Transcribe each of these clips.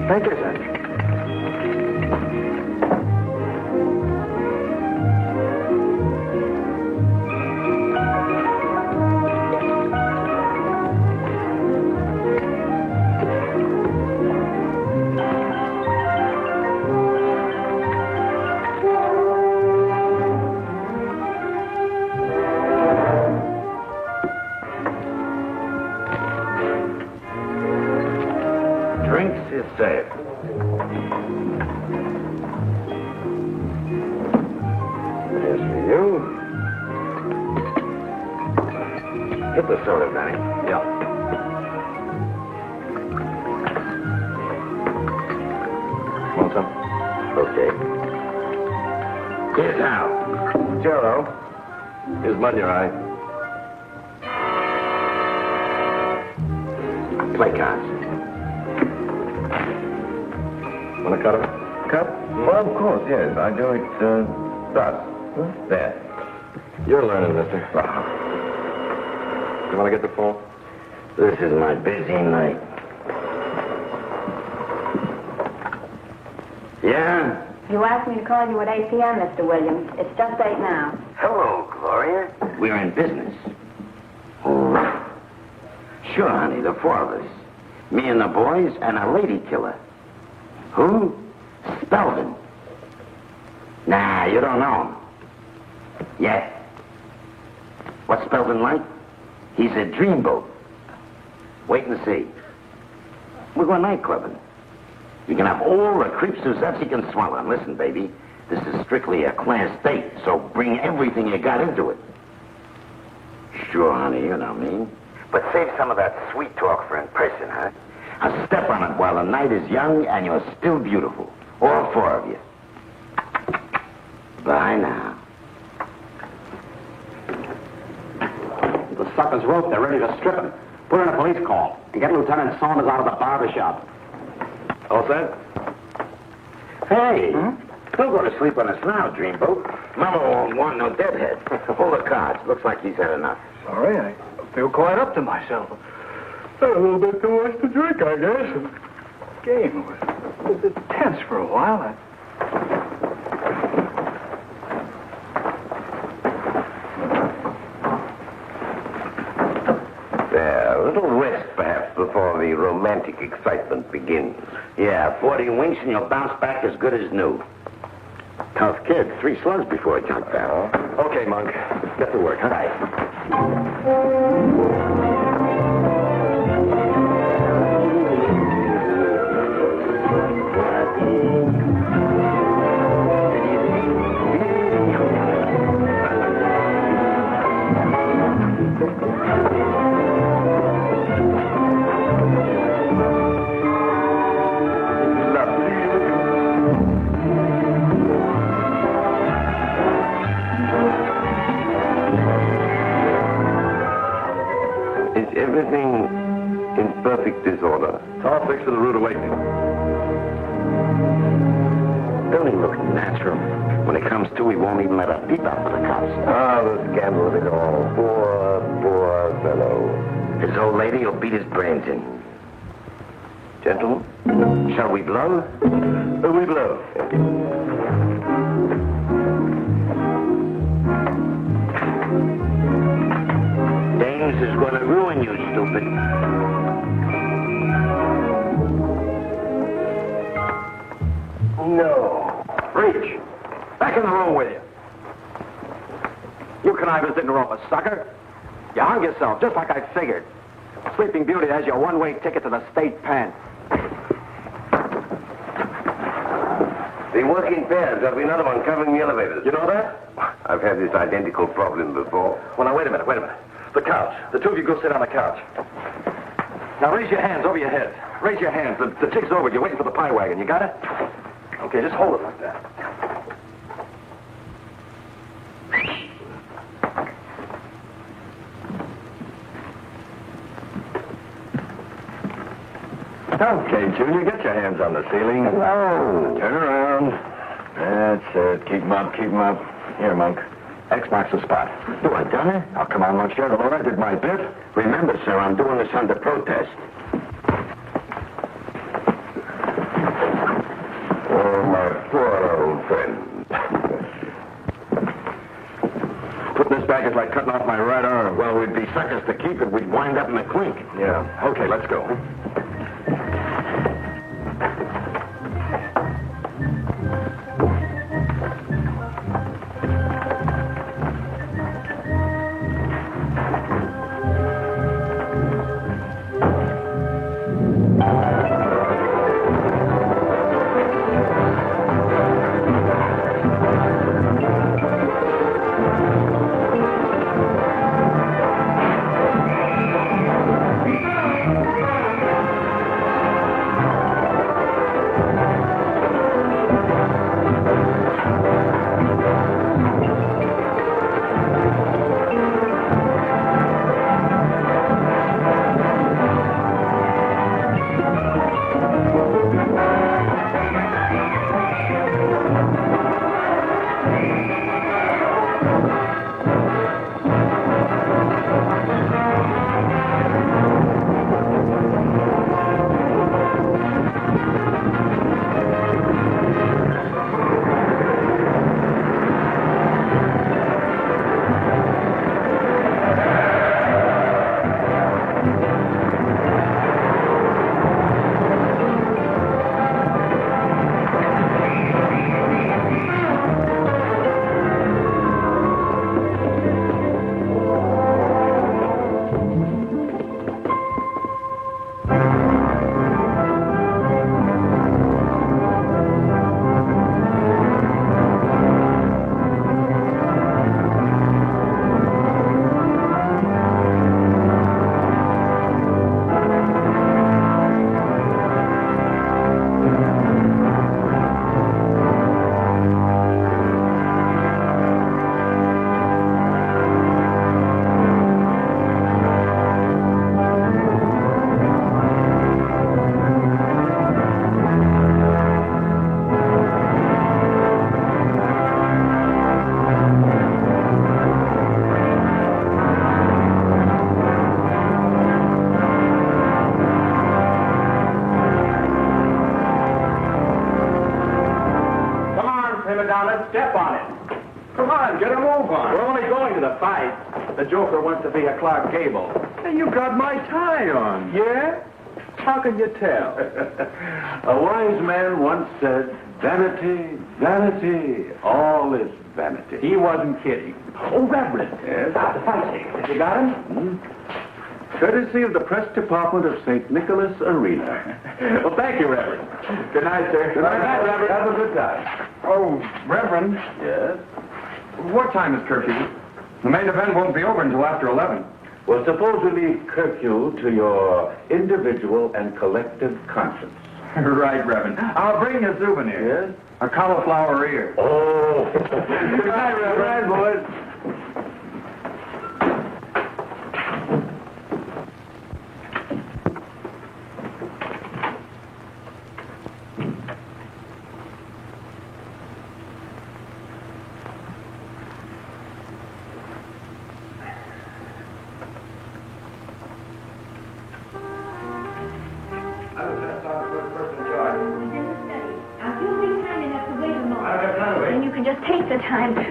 Thank you, sir. Drinks is safe. Here's for you. Get the soda, Danny. Yeah. Want some? Okay. Here's Hal. Jello. Here's mud in your eye. Play cards. Want a cup? Cup? Well, of course, yes. I do it, thus. There. You're learning, mister. You want to get the phone? This is my busy night. Yeah? You asked me to call you at 8 p.m., Mr. Williams. It's just 8 now. Hello, Gloria. We're in business. Sure, honey, the four of us. Me and the boys and a lady killer. Who? Spelvin. Nah, you don't know him. Yes. What's Spelvin like? He's a dreamboat. Wait and see. We're going nightclubbing. You can have all the creep Suzettes you can swallow. And listen, baby, this is strictly a class date, so bring everything you got into it. Sure, honey, you know me. But save some of that sweet talk for in person, huh? I'll step on it while the night is young and you're still beautiful. All four of you. Bye now. The sucker's roped. They're ready to strip him. Put in a police call and get Lieutenant Saunders out of the barber shop. All set? Hey, don't go to sleep on us now, Dreamboat. Mama won't want no deadhead. Pull the cards. Looks like he's had enough. Sorry, I feel quite up to myself. A little bit too much to drink, I guess. The game was a bit tense for a while. There, a little rest, perhaps, before the romantic excitement begins. Yeah, 40 winks and you'll bounce back as good as new. Tough kid. 3 slugs before he jumped out. Okay, Monk. Get to work, huh? Right. Everything in perfect disorder. I'll fix for the rude awakening. Don't he look natural? When it comes to, he won't even let a peep out for the cops. Ah, the scandal of it all. Poor fellow. His old lady will beat his brains in. Gentlemen? Shall we blow? We blow. Dames is going to ruin you, stupid. No. Reach. Back in the room with you. You connivers didn't rope a sucker. You hung yourself, just like I figured. Sleeping Beauty has your one-way ticket to the state pen. They work in pairs. There'll be another one covering the elevators. You know that? I've had this identical problem before. Well, now, wait a minute. The couch. The two of you go sit on the couch. Now, raise your hands over your heads. Raise your hands. The chick's over. You're waiting for the pie wagon. You got it? Okay, just hold it like that. Okay, Junior, get your hands on the ceiling. No. Turn around. That's it. Keep 'em up, keep 'em up. Here, Monk. X marks the spot. Do I done it? Oh, come on, Monsieur. The I did my bit. Remember, sir, I'm doing this under protest. back is like cutting off my right arm. Well, we'd be suckers to keep it. We'd wind up in the clink. Yeah. Okay, let's go. Step on it. Come on, get a move on. We're only going to the fight. The Joker wants to be a Clark Gable. Hey, you got my tie on. Yeah? How can you tell? A wise man once said, vanity, vanity, all is vanity. He wasn't kidding. Oh, Reverend. Yes? The fight ticket. You got him? Courtesy of the press department of St. Nicholas Arena. Well, thank you, Reverend. Good night, sir. Good night, Reverend. Have a good time. Oh, Reverend. Yes? What time is curfew? The main event won't be over until after 11. Well, suppose we leave curfew to your individual and collective conscience. Right, Reverend. I'll bring you a souvenir. Yes? A cauliflower ear. Oh. Good night, Reverend. Good night, boys.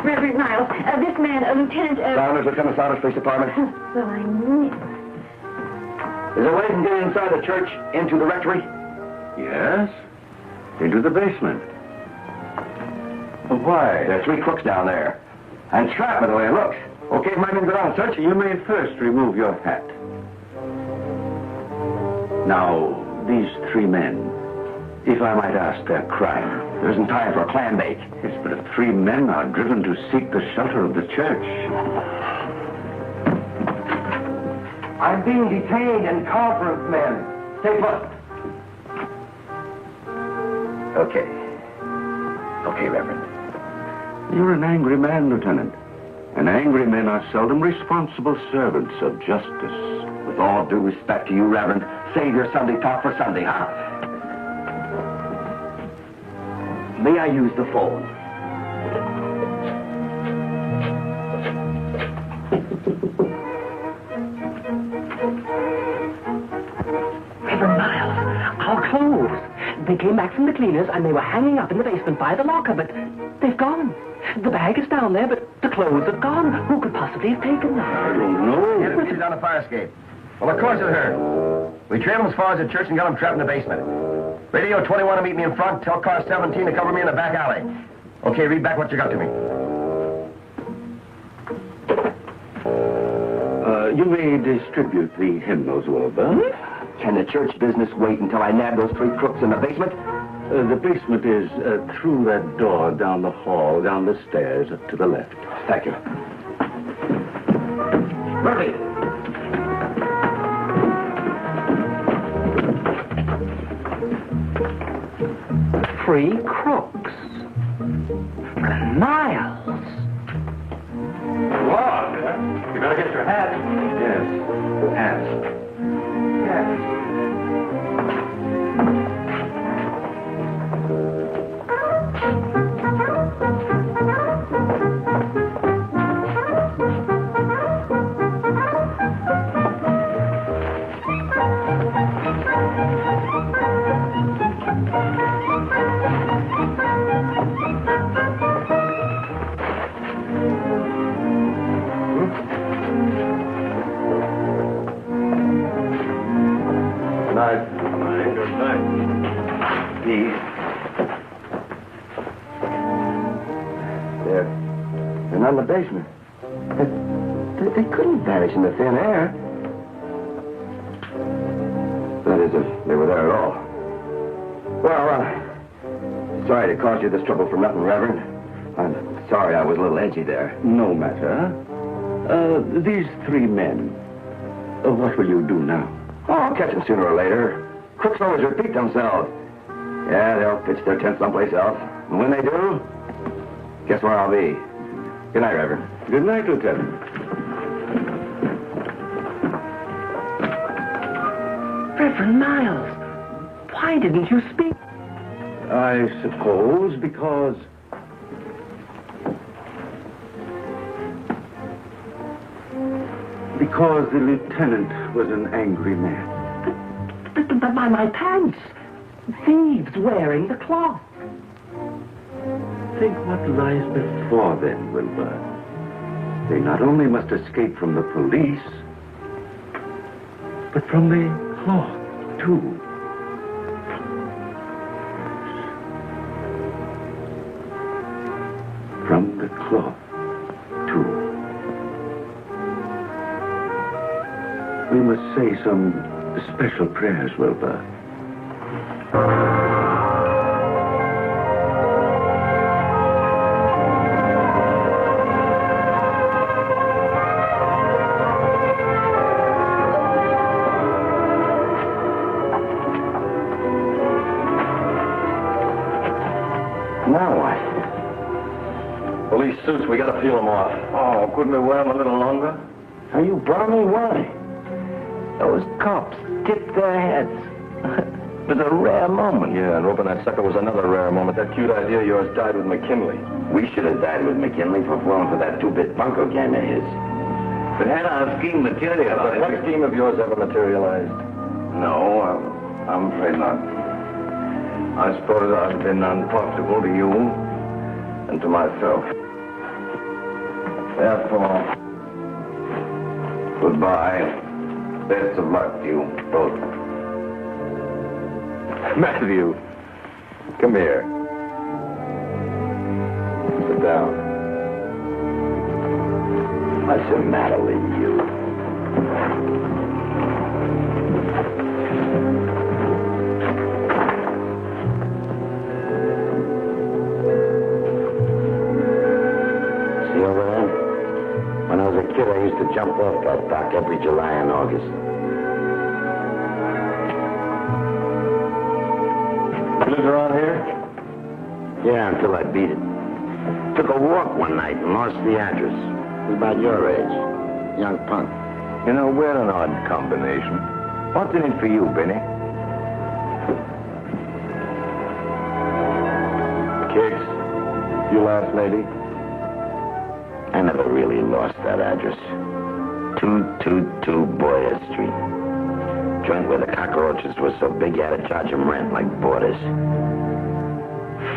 Reverend Miles, this man, Lieutenant... Saunders, Lieutenant Saunders, Police Department. Well, I knew. Is there a way to get inside the church into the rectory? Yes? Into the basement. Why? There are 3 crooks down there. And strapped by the way it looks. Okay, my men go down and search. You may first remove your hat. Now, these 3 men, if I might ask their crime. There isn't time for a clam bake. Yes, but if 3 men are driven to seek the shelter of the church. I'm being detained in conference, men. Stay put. Okay. Okay, Reverend. You're an angry man, Lieutenant. And angry men are seldom responsible servants of justice. With all due respect to you, Reverend, save your Sunday talk for Sunday, huh? May I use the phone? Reverend Miles, our clothes. They came back from the cleaners and they were hanging up in the basement by the locker, but they've gone. The bag is down there, but The clothes are gone. Who could possibly have taken them? I don't know. She's on the fire escape. Well, of course it's her. We trailed them as far as the church and got them trapped in the basement. Radio 21 to meet me in front. Tell car 17 to cover me in the back alley. Okay, read back what you got to me. You may distribute the hymnals, Wilbur. Can the church business wait until I nab those 3 crooks in the basement? The basement is through that door, down the hall, down the stairs, up to the left. Thank you. Murphy! 3 crooks. Miles. Lord, you better get your hat. Yes, hat. They're not in the basement. They couldn't vanish in the thin air. That is, if they were there at all. Well, sorry to cause you this trouble for nothing, Reverend. I'm sorry I was a little edgy there. No matter. These 3 men, what will you do now? Oh, I'll catch them sooner or later. Crooks always repeat themselves. Yeah, they'll pitch their tent someplace else. And when they do, guess where I'll be. Good night, Reverend. Good night, Lieutenant. Reverend Miles, why didn't you speak? I suppose because... Because the lieutenant was an angry man. But my pants. Thieves wearing the cloth. Think what lies before them, Wilbur. They not only must escape from the police, but from the cloth, too. From the cloth, too. We must say some special prayers, Wilbur. Now what? Well, these suits, we gotta peel them off. Oh, couldn't we wear them a little longer? Are you brownie? Why? Those cops tipped their heads. It was a rare moment. Yeah, and roping that sucker was another rare moment. That cute idea of yours died with McKinley. We should have died with McKinley for falling for that 2-bit bunco game of his. But had our scheme materialized... But what scheme of yours ever materialized? No, I'm afraid not. I suppose I've been unprofitable to you and to myself. Therefore, goodbye. Best of luck to you both. Matthew, come here. Sit down. What's the matter with you? See over there? When I was a kid, I used to jump off that dock every July and August. You lived around here? Yeah, until I beat it. Took a walk one night and lost the address. It was about your age. Young punk. You know, we're an odd combination. What's in it for you, Benny? Kicks. You last lady? I never really lost that address. 222 Boyer Street. Joint where the cockroaches were so big you had to charge them rent like boarders.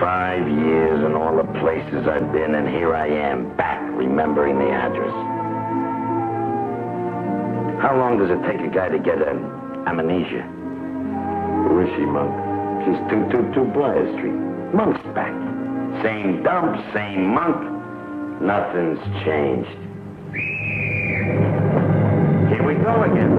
5 years and all the places I've been, and here I am, back remembering the address. How long does it take a guy to get an amnesia? Who is she, Monk? She's 222 Briar Street. Monk's back. Same dump, same monk. Nothing's changed. Here we go again.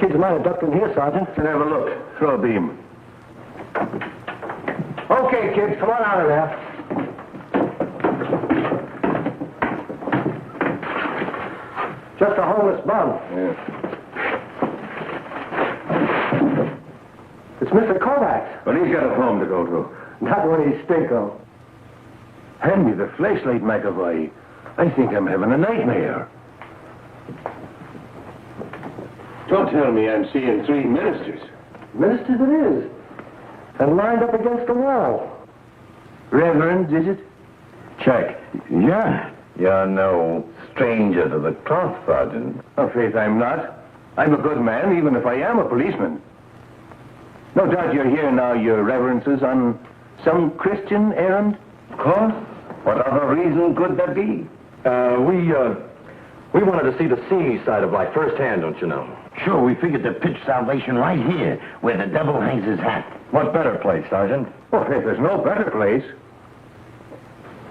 Kids might have ducked in here, Sergeant. Let's have a look. Throw a beam. Okay, kids, come on out of there. Just a homeless bum. Yeah. It's Mr. Kovacs. But he's got a home to go to. Not when he's stinko. Hand me the flashlight, McAvoy. I think I'm having a nightmare. Don't tell me I'm seeing 3 ministers. Ministers it is. And lined up against the wall. Reverend, is it? Check. Yeah. You're no stranger to the cloth, Sergeant. Oh, faith, I'm not. I'm a good man, even if I am a policeman. No doubt you're here now, your reverences, on some Christian errand? Of course. What other reason could there be? We wanted to see the seamy side of life firsthand, don't you know? Sure, we figured to pitch salvation right here, where the devil hangs his hat. What better place, Sergeant? Oh, faith, there's no better place.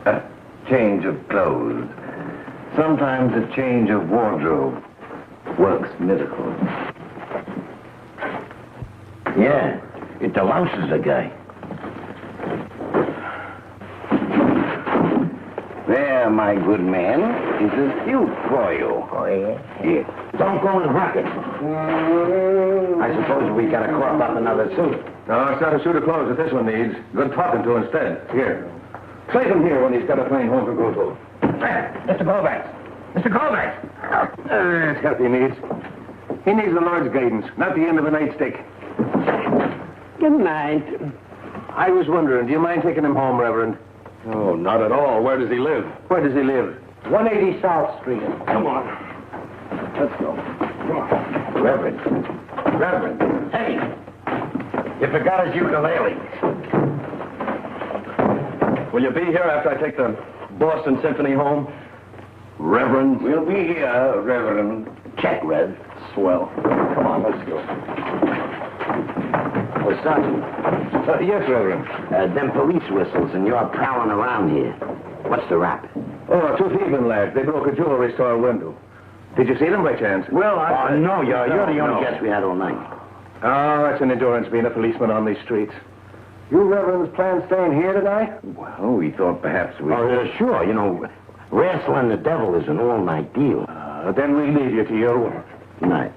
A change of clothes. Sometimes a change of wardrobe works miracles. Yeah, it delouses a guy. There, my good man, is a suit for you. Oh, yeah? Here. Don't go and rock it. I suppose we gotta crop up another suit. No, it's not a suit of clothes that this one needs. Good talking to instead. Here. Place him here when he's got a plain home to go to. Mr. Kovacs. Mr. Kovacs! That's help he needs. He needs the Lord's guidance, not the end of a nightstick. Good night. I was wondering, do you mind taking him home, Reverend? Oh, not at all. Where does he live? Where does he live? 180 South Street. Come on. Let's go. Come on. Reverend. Hey! You forgot his ukulele. Will you be here after I take the Boston Symphony home? Reverend? We'll be here, Reverend. Check, Rev. Swell. Come on, let's go. Oh, Sergeant. Yes, Reverend. Them police whistles, and you're prowling around here. What's the rap? Oh, 2 thieving lads. They broke a jewelry store window. Did you see them by chance? Well, no, you're the only guest we had all night. Oh, that's an endurance being a policeman on these streets. You Reverends plan staying here tonight? Well, we thought perhaps we... Oh, sure. You know, wrestling the devil is an all-night deal. Then we leave you to your work. Night.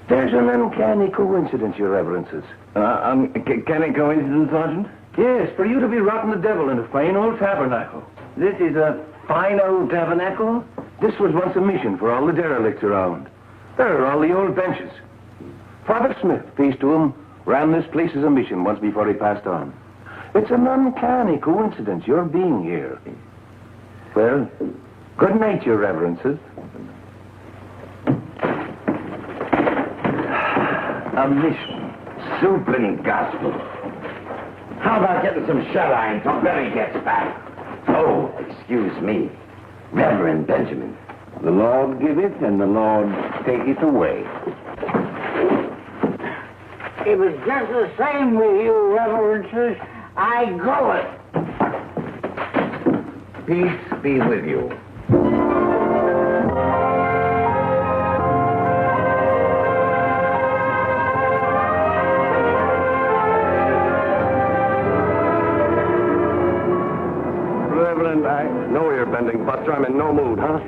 There's an uncanny coincidence, your reverences. Uncanny coincidence, Sergeant? Yes, for you to be rotting the devil in a fine old tabernacle. This is a fine old tabernacle? This was once a mission for all the derelicts around. There are all the old benches. Father Smith, peace to him, ran this place as a mission once before he passed on. It's an uncanny coincidence, your being here. Well, good night, your reverences. A mission. Soup and gospel. How about getting some shut-eye until Benny gets back? Oh, excuse me. Reverend Benjamin. The Lord give it and the Lord take it away. It was just the same with you, Reverences. I go it. Peace be with you. Reverend, I No ear bending, Buster. I'm in no mood, huh?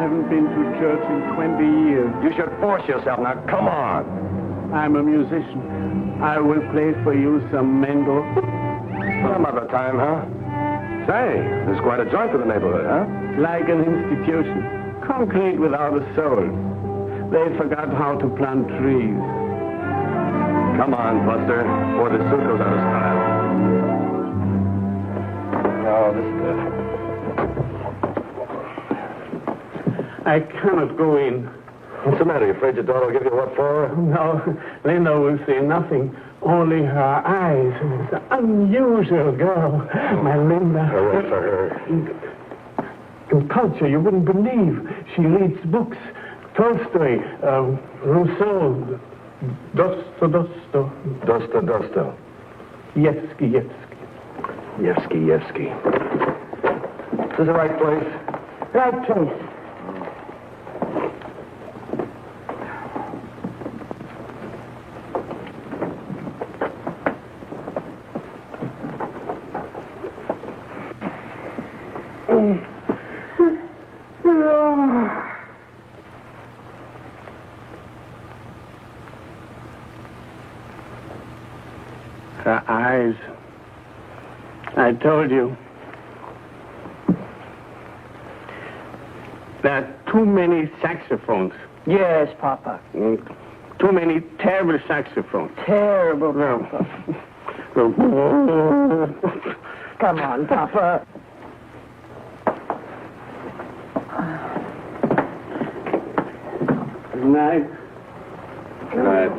haven't been to church in 20 years. You should force yourself. Now, come on. I'm a musician. I will play for you some Mendel. Some other time, huh? Say, there's quite a joint for the neighborhood, huh? Like an institution. Concrete without a soul. They forgot how to plant trees. Come on, Buster, before this suit goes out of style. Oh, this is it. I cannot go in. What's the matter? You afraid your daughter will give you what for? No, Linda will see nothing. Only her eyes. It's an unusual girl. My Linda. Hooray for her. In culture, you wouldn't believe. She reads books. Tolstoy, Rousseau, Dostoevsky. Yevsky. Yevsky. Is this the right place? Right place. Her eyes. I told you. There are too many saxophones. Yes, Papa. Too many terrible saxophones. Terrible, Papa. Come on, Papa. Good night. Good night.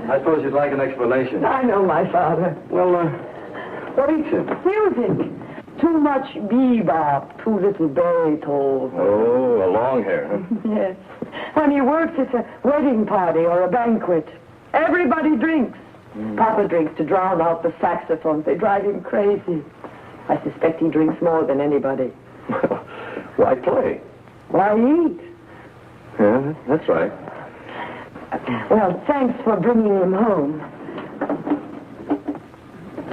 I suppose you'd like an explanation. I know, my father. Well, what eats him? Music. Too much bebop, too little Beethoven. Oh, a long hair, huh? Yes. When he works, it's a wedding party or a banquet. Everybody drinks. Papa drinks to drown out the saxophones. They drive him crazy. I suspect he drinks more than anybody. Why play? Why eat? Yeah, that's right. Well, thanks for bringing him home.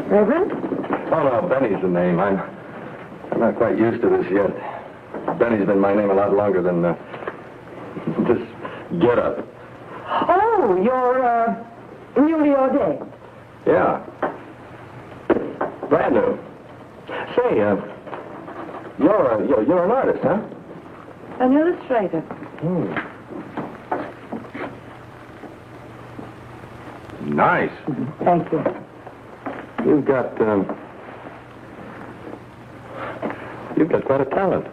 Reverend? Oh, no, Benny's the name. I'm not quite used to this yet. Benny's been my name a lot longer than this get-up. Oh, you're newly ordained. Yeah. Brand new. Say, you're an artist, huh? An illustrator. Nice. Thank you. You've got quite a talent.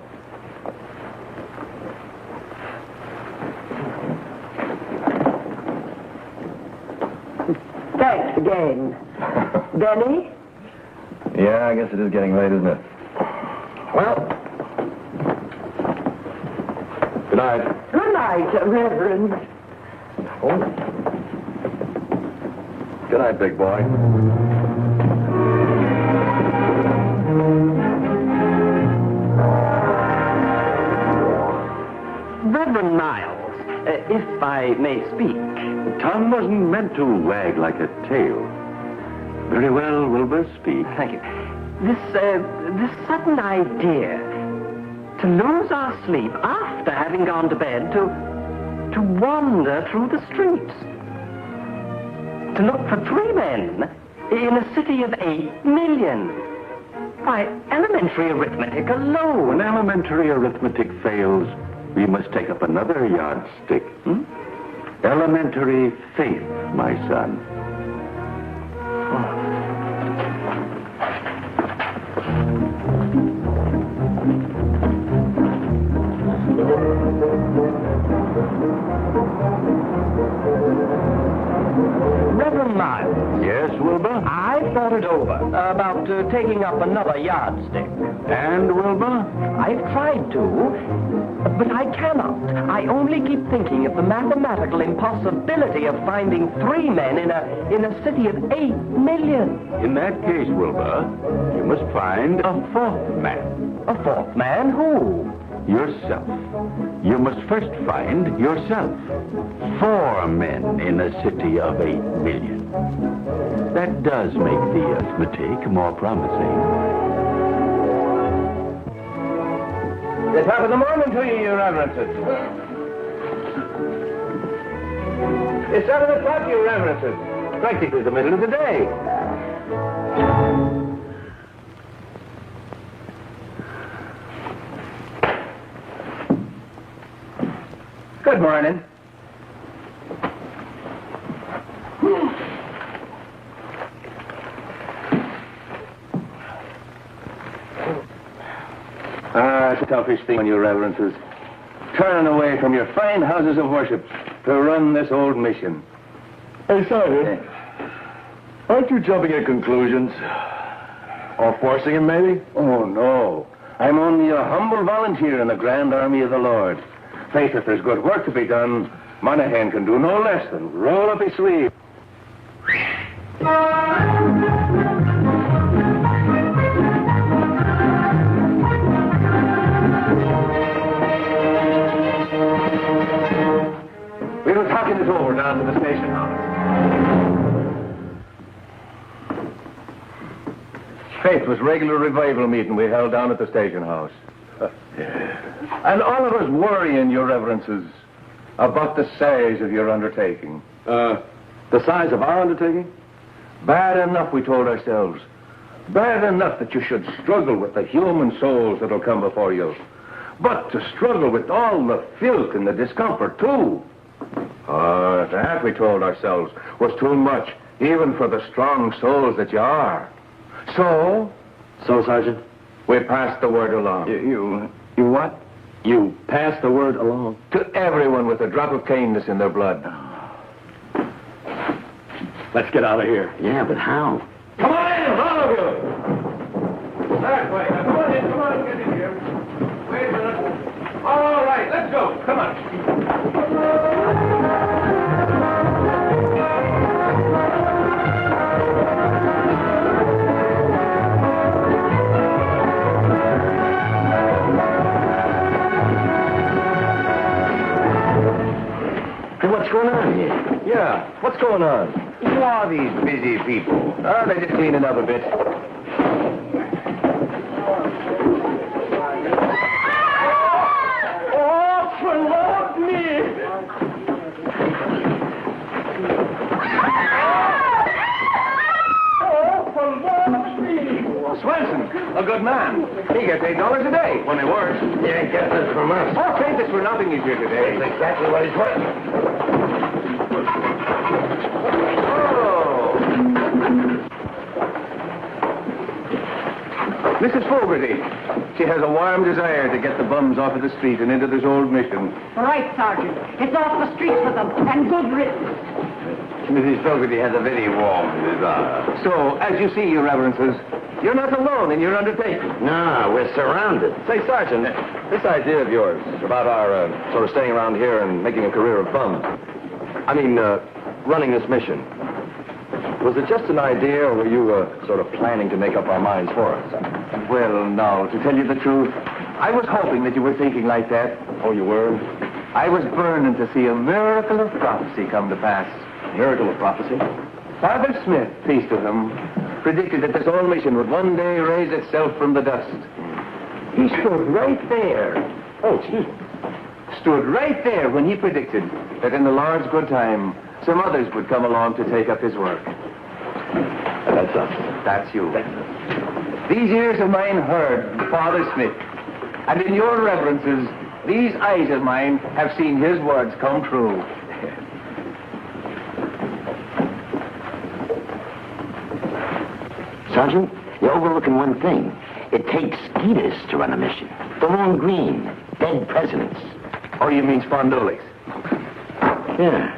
Thanks again. Benny? Yeah, I guess it is getting late, isn't it? Well, good night. Good night, Reverend. Oh. Good night, big boy. Reverend Miles, if I may speak. The tongue wasn't meant to wag like a tail. Very well, Wilbur, speak. Thank you. This sudden idea to lose our sleep after having gone to bed, to wander through the streets, to look for 3 men in a city of 8 million. Why, elementary arithmetic alone. When elementary arithmetic fails, we must take up another yardstick. Elementary faith, my son. Reverend Miles, Yes, Wilbur? I've thought it over about taking up another yardstick. And, Wilbur? I've tried to, but I cannot. I only keep thinking of the mathematical impossibility of finding 3 men in a city of 8 million. In that case, Wilbur, you must find a 4th man. A 4th man? Who? Yourself. You must first find yourself. 4 men in a city of 8 million. That does make the arithmetic more promising. The top of the morning to you, Your Reverences. It's 7 o'clock, Your Reverences. Practically the middle of the day. Good morning. It's a toughish thing, Your Reverences. Turning away from your fine houses of worship to run this old mission. Hey, Sergeant. Aren't you jumping at conclusions? Or forcing him, maybe? Oh, no. I'm only a humble volunteer in the grand army of the Lord. Faith, if there's good work to be done, Monaghan can do no less than roll up his sleeve. We were talking this over down to the station house. Faith was regular revival meeting we held down at the station house. And all of us worrying, Your Reverences, about the size of your undertaking. The size of our undertaking? Bad enough, we told ourselves. Bad enough that you should struggle with the human souls that'll come before you. But to struggle with all the filth and the discomfort, too. That, we told ourselves, was too much, even for the strong souls that you are. So, Sergeant? we passed the word along. You what? You pass the word along? To everyone with a drop of kindness in their blood. Let's get out of here. Yeah, but how? Come on in, all of you! That way. Now, come on, get in here. Wait a minute. All right, let's go. Come on. What's going on here? Yeah, what's going on? Who are these busy people? Oh, they're just cleaning up a bit. Oh, for Lord me! Oh, for Lord me! Swenson, a good man. He gets $8 a day when he works. He ain't getting this from us. Oh, take this for nothing he's here today. That's exactly what he's worth. Oh. Mrs. Fogarty. She has a warm desire to get the bums off of the street and into this old mission. Right, Sergeant. It's off the street for them, and good riddance. Mrs. Fogarty has a very warm desire. So, as you see, Your Reverences, you're not alone in your undertaking. No, we're surrounded. Say, Sergeant, this idea of yours about our sort of staying around here and making a career of bums. I mean, running this mission. Was it just an idea, or were you sort of planning to make up our minds for us? Well, no, to tell you the truth, I was hoping that you were thinking like that. Oh, you were? I was burning to see a miracle of prophecy come to pass. Miracle of prophecy? Father Smith, peace to him, predicted that this old mission would one day raise itself from the dust. He stood right there. Oh, excuse me. Stood right there when he predicted that in the Lord's good time, some others would come along to take up his work. That's us. That's you. These ears of mine heard Father Smith, and in your reverences, these eyes of mine have seen his words come true. Sergeant, you're overlooking one thing. It takes skeeters to run a mission. The long green, dead presidents. Oh, you mean spondulics? Yeah.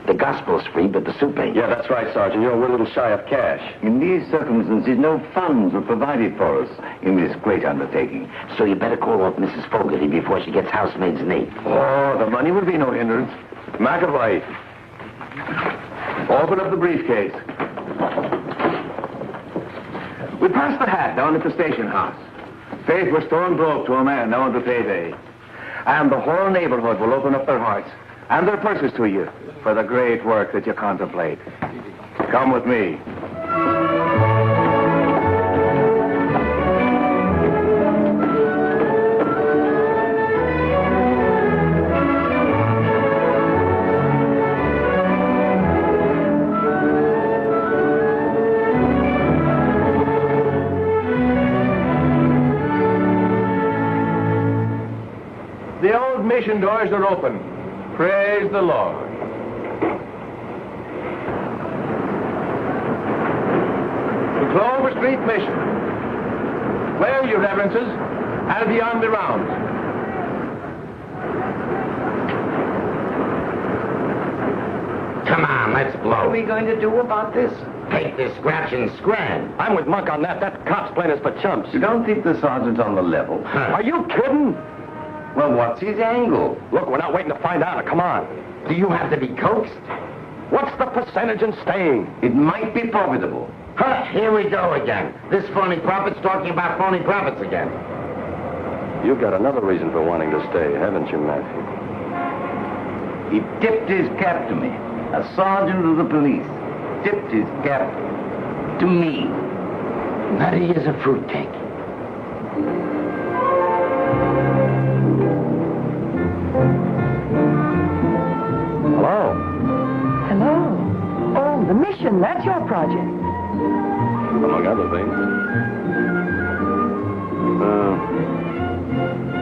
The gospel's free, but the soup ain't. Yeah, that's right, Sergeant. We're a little shy of cash. In these circumstances, no funds were provided for us in this great undertaking. So you better call off Mrs. Fogarty before she gets housemaid's name. Oh, the money will be no hindrance. McAvoy, open up the briefcase. We passed the hat down at the station house. Faith, we're stone broke to a man now under payday. And the whole neighborhood will open up their hearts and their purses to you for the great work that you contemplate. Come with me. The old mission doors are open. Praise the Lord. The Clover Street mission. Well, your reverences, I'll be on the rounds. Come on, let's blow. What are we going to do about this? Take this scratch and scram. I'm with Monk on that. That cop's playing us for chumps. You don't think the sergeant's on the level? Are you kidding? Well, what's his angle? Look, we're not waiting to find out. Come on. Do you have to be coaxed? What's the percentage in staying? It might be profitable. Huh, here we go again. This phony prophet's talking about phony prophets again. You've got another reason for wanting to stay, haven't you, Matthew? He tipped his cap to me. A sergeant of the police tipped his cap to me. Nutty as a fruitcake. Hello? Hello. Oh, the mission, that's your project. Among other things.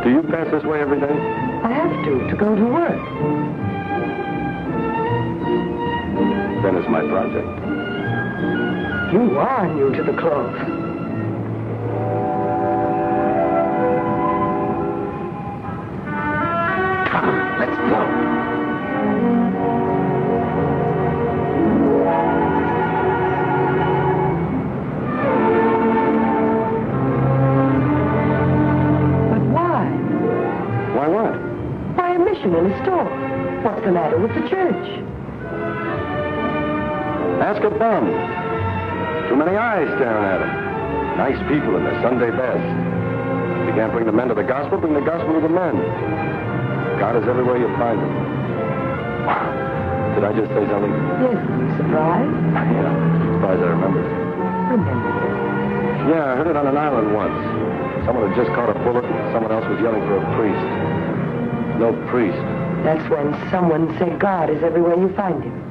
Do you pass this way every day? I have to go to work. Then it's my project. You are new to the clothes. Come on, let's blow. But why? Why what? Why a mission in a store? What's the matter with the church? Ask a bum. Too many eyes staring at them. Nice people in their Sunday best. If you can't bring the men to the gospel, bring the gospel to the men. God is everywhere you find him. Did I just say something? Yes, surprised? Yeah, surprised I remember. Remember. Yeah, I heard it on an island once. Someone had just caught a bullet and someone else was yelling for a priest. No priest. That's when someone said God is everywhere you find him.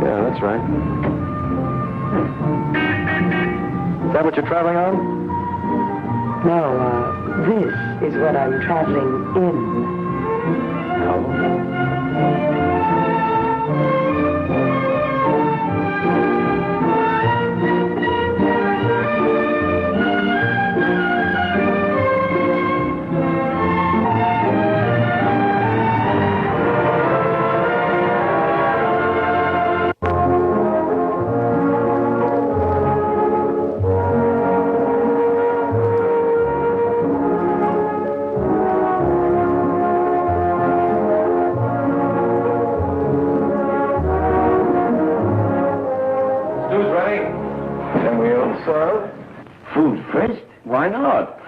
Yeah, that's right. Is that what you're traveling on? No, this is what I'm traveling in. No.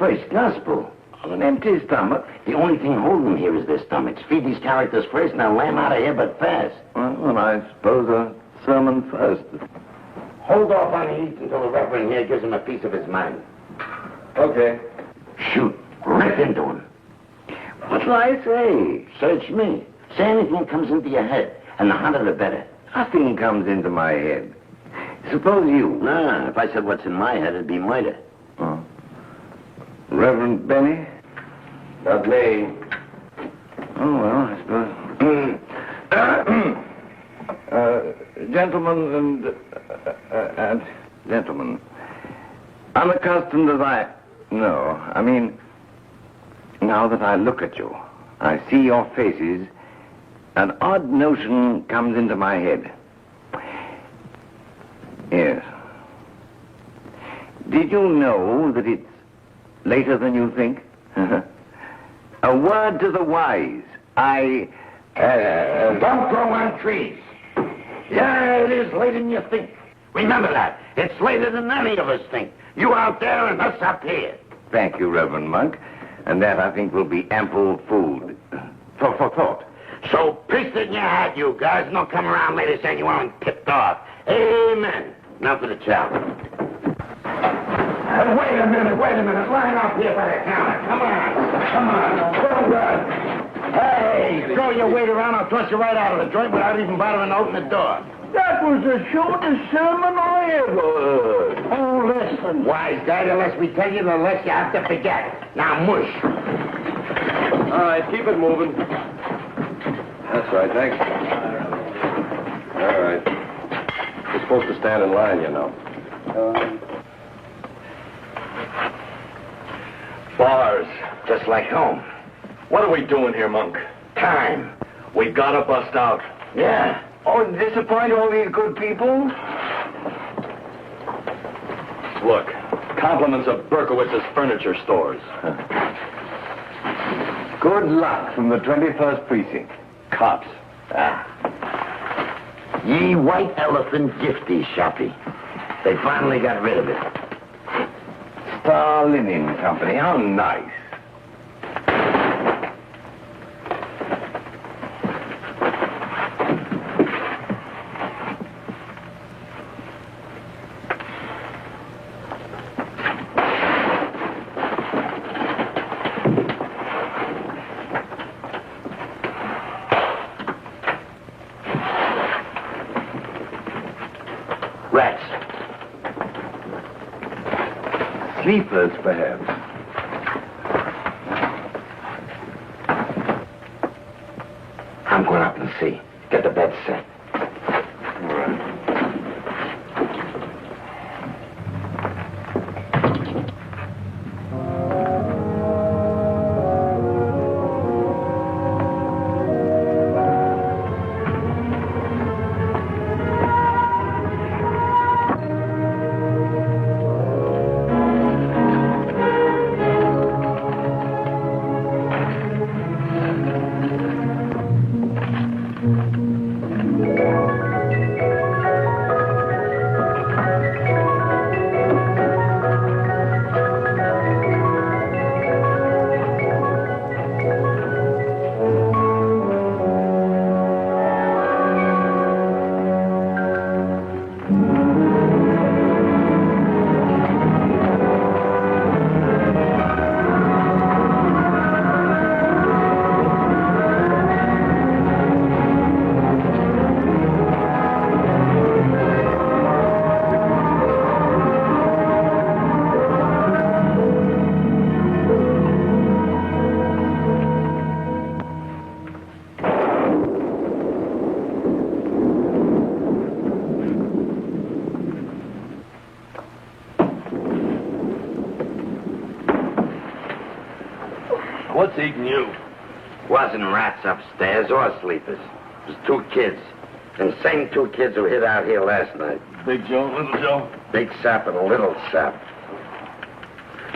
first gospel. On an empty stomach. The only thing holding them here is their stomachs. Feed these characters first and they'll lamb out of here but fast. Well, I suppose a sermon first. Hold off on the eats until the Reverend here gives him a piece of his mind. Okay. Shoot. Rip into him. What'll I say? Search me. Say anything that comes into your head. And the hotter the better. Nothing comes into my head. Suppose you. Nah, if I said what's in my head, it'd be murder. Oh. Reverend Benny? Not me. Oh, well, I suppose. Gentlemen and gentlemen, unaccustomed as I mean, now that I look at you, I see your faces, an odd notion comes into my head. Yes. Did you know that it's later than you think? A word to the wise. Don't grow on trees. Yeah, it is later than you think. Remember that. It's later than any of us think. You out there and us up here. Thank you, Reverend Monk. And that, I think, will be ample food for thought. So piss it in your hat, you guys, and don't come around later saying you weren't tipped off. Amen. Now for the chow. Wait a minute. Line up here by the counter. Come on. Well done. Hey, throw your weight around, I'll toss you right out of the joint without even bothering to open the door. That was the shortest sermon I ever heard. Oh, listen. Wise guy, the less we tell you, the less you have to forget. Now, mush. All right, keep it moving. That's right, thanks. All right. You're supposed to stand in line, you know. Bars. Just like home. What are we doing here, Monk? Time. We gotta bust out. Yeah. Oh, disappoint all these good people? Look, compliments of Berkowitz's furniture stores. Good luck from the 21st Precinct. Cops. Ye White Elephant Gifty Shoppy. They finally got rid of it. Star Linen Company, how nice. Rats. Sleepers, perhaps. I'm going up and see. Get the bed set. All right. What's eating you? Wasn't rats upstairs or sleepers. It was two kids. And same two kids who hid out here last night. Big Joe, Little Joe? Big Sap and Little Sap.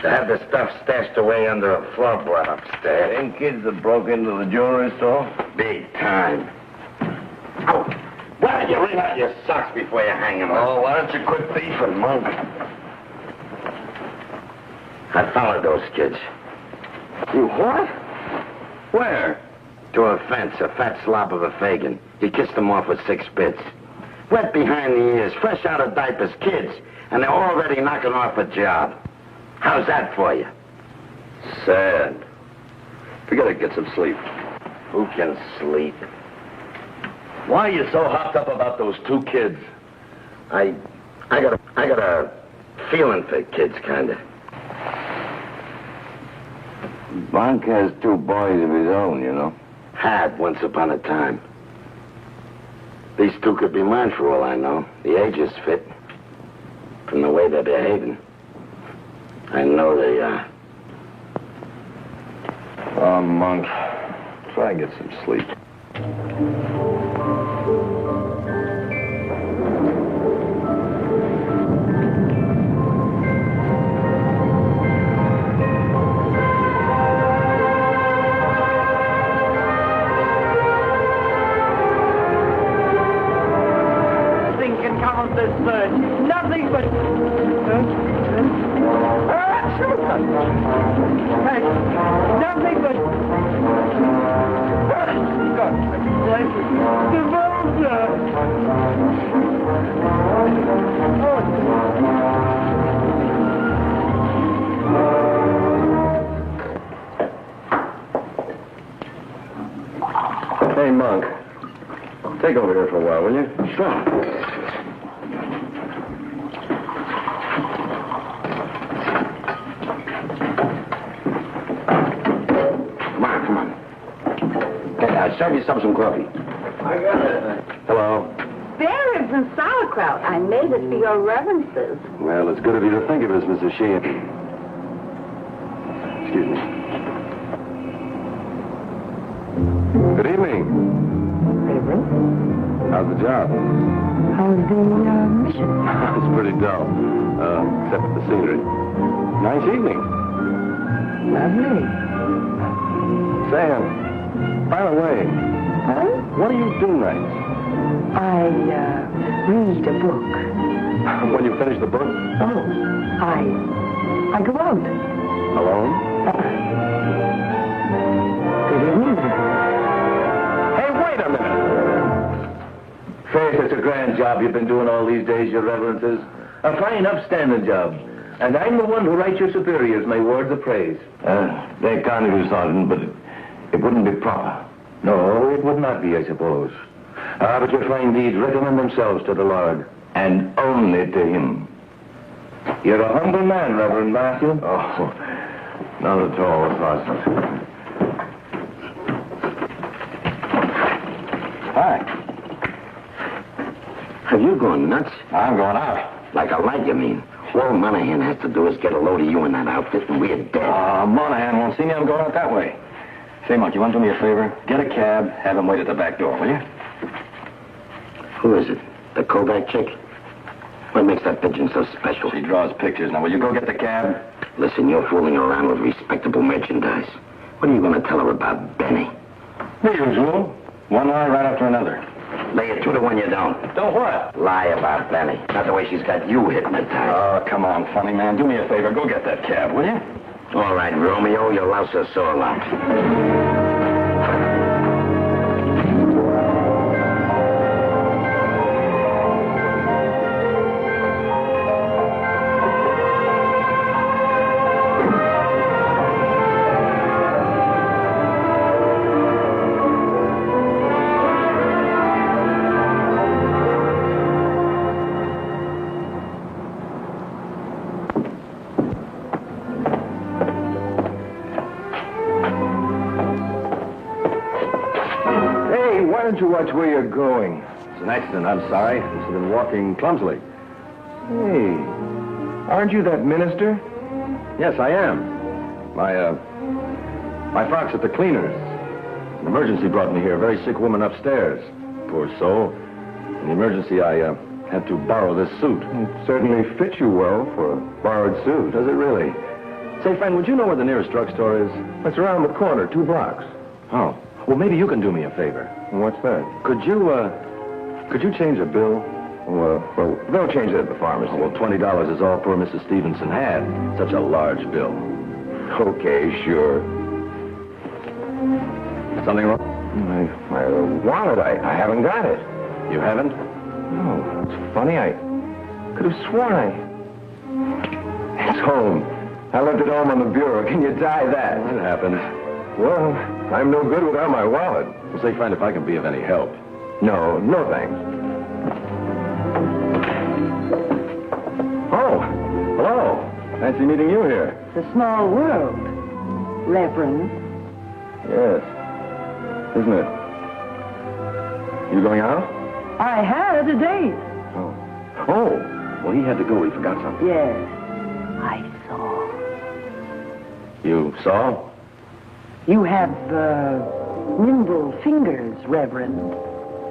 They had the stuff stashed away under a floorboard upstairs. Same kids that broke into the jewelry store? Big time. Oh, why don't you wring out your socks before you hang them up? Oh, why don't you quit thieving, Monk? I followed those kids. You what? Where? To a fence, a fat slop of a Fagin. He kissed them off with 6 bits. Wet behind the ears, fresh out of diapers, kids. And they're already knocking off a job. How's that for you? Sad. We gotta get some sleep. Who can sleep? Why are you so hopped up about those 2 kids? I got a feeling for kids, kinda. Bunk has 2 boys of his own, you know. Had once upon a time. These 2 could be mine for all I know. The ages fit. From the way they're behaving. I know they are. Oh, Monk. Try and get some sleep. Nothing but... Nothing but... Hey, Monk. Take over here for a while, will you? Sure. Serve yourself some coffee. I got it. Hello. Spare ribs and sauerkraut. I made it for your reverences. Well, it's good of you to think of us, Mrs. Sheehan. Excuse me. Good evening. Reverend, How's the job? how's the mission? It's pretty dull, except for the scenery. Nice evening. Lovely. Sam, by the way, Huh? what do you do nights? I read a book. When you finish the book? Oh, I go out. Alone? Good evening. Hey, wait a minute. Faith, it's a grand job you've been doing all these days, your reverences. A fine, upstanding job. And I'm the one who writes your superiors my words of praise. They kind of do, Sergeant, but it wouldn't be proper. No, it would not be, I suppose. But you'll find these written in themselves to the Lord. And only to him. You're a humble man, Reverend Matthew. Oh, not at all, Sergeant. Hi. Have you gone nuts? I'm going out. Like a light, you mean? All Monahan has to do is get a load of you in that outfit and we're dead. Monahan won't see me. I'm going out that way. Say, Monk, you want to do me a favor? Get a cab, have him wait at the back door, will you? Who is it? The Kovac chick? What makes that pigeon so special? She draws pictures. Now, will you go get the cab? Listen, you're fooling around with respectable merchandise. What are you going to tell her about Benny? The usual. One lie right after another. Lay it 2 to 1 you don't. Don't what? Lie about Benny. Not the way she's got you hypnotized. Oh, come on, funny man. Do me a favor. Go get that cab, will you? All right, Romeo, you'll louse her so a lot. Why don't you watch where you're going? It's an accident, I'm sorry. Must have been walking clumsily. Hey, aren't you that minister? Yes, I am. My folks at the cleaners. An emergency brought me here, a very sick woman upstairs. Poor soul. In the emergency, I had to borrow this suit. It certainly fits you well for a borrowed suit. Does it really? Say, friend, would you know where the nearest drugstore is? It's around the corner, 2 blocks. Oh. Well, maybe you can do me a favor. What's that? Could you change a bill? Well, they'll change it at the pharmacy. Well, $20 is all poor Mrs. Stevenson had. Such a large bill. Okay, sure. Something wrong? My wallet, I haven't got it. You haven't? Oh, it's funny. I could have sworn It's home. I left it home on the bureau. Can you die that? It happens. Well, I'm no good without my wallet. Well, say, friend, if I can be of any help. No thanks. Oh, hello. Fancy meeting you here. It's a small world, Reverend. Yes. Isn't it? You going out? I had a date. Oh, well, he had to go. He forgot something. Yes, I saw. You saw? You have, nimble fingers, Reverend.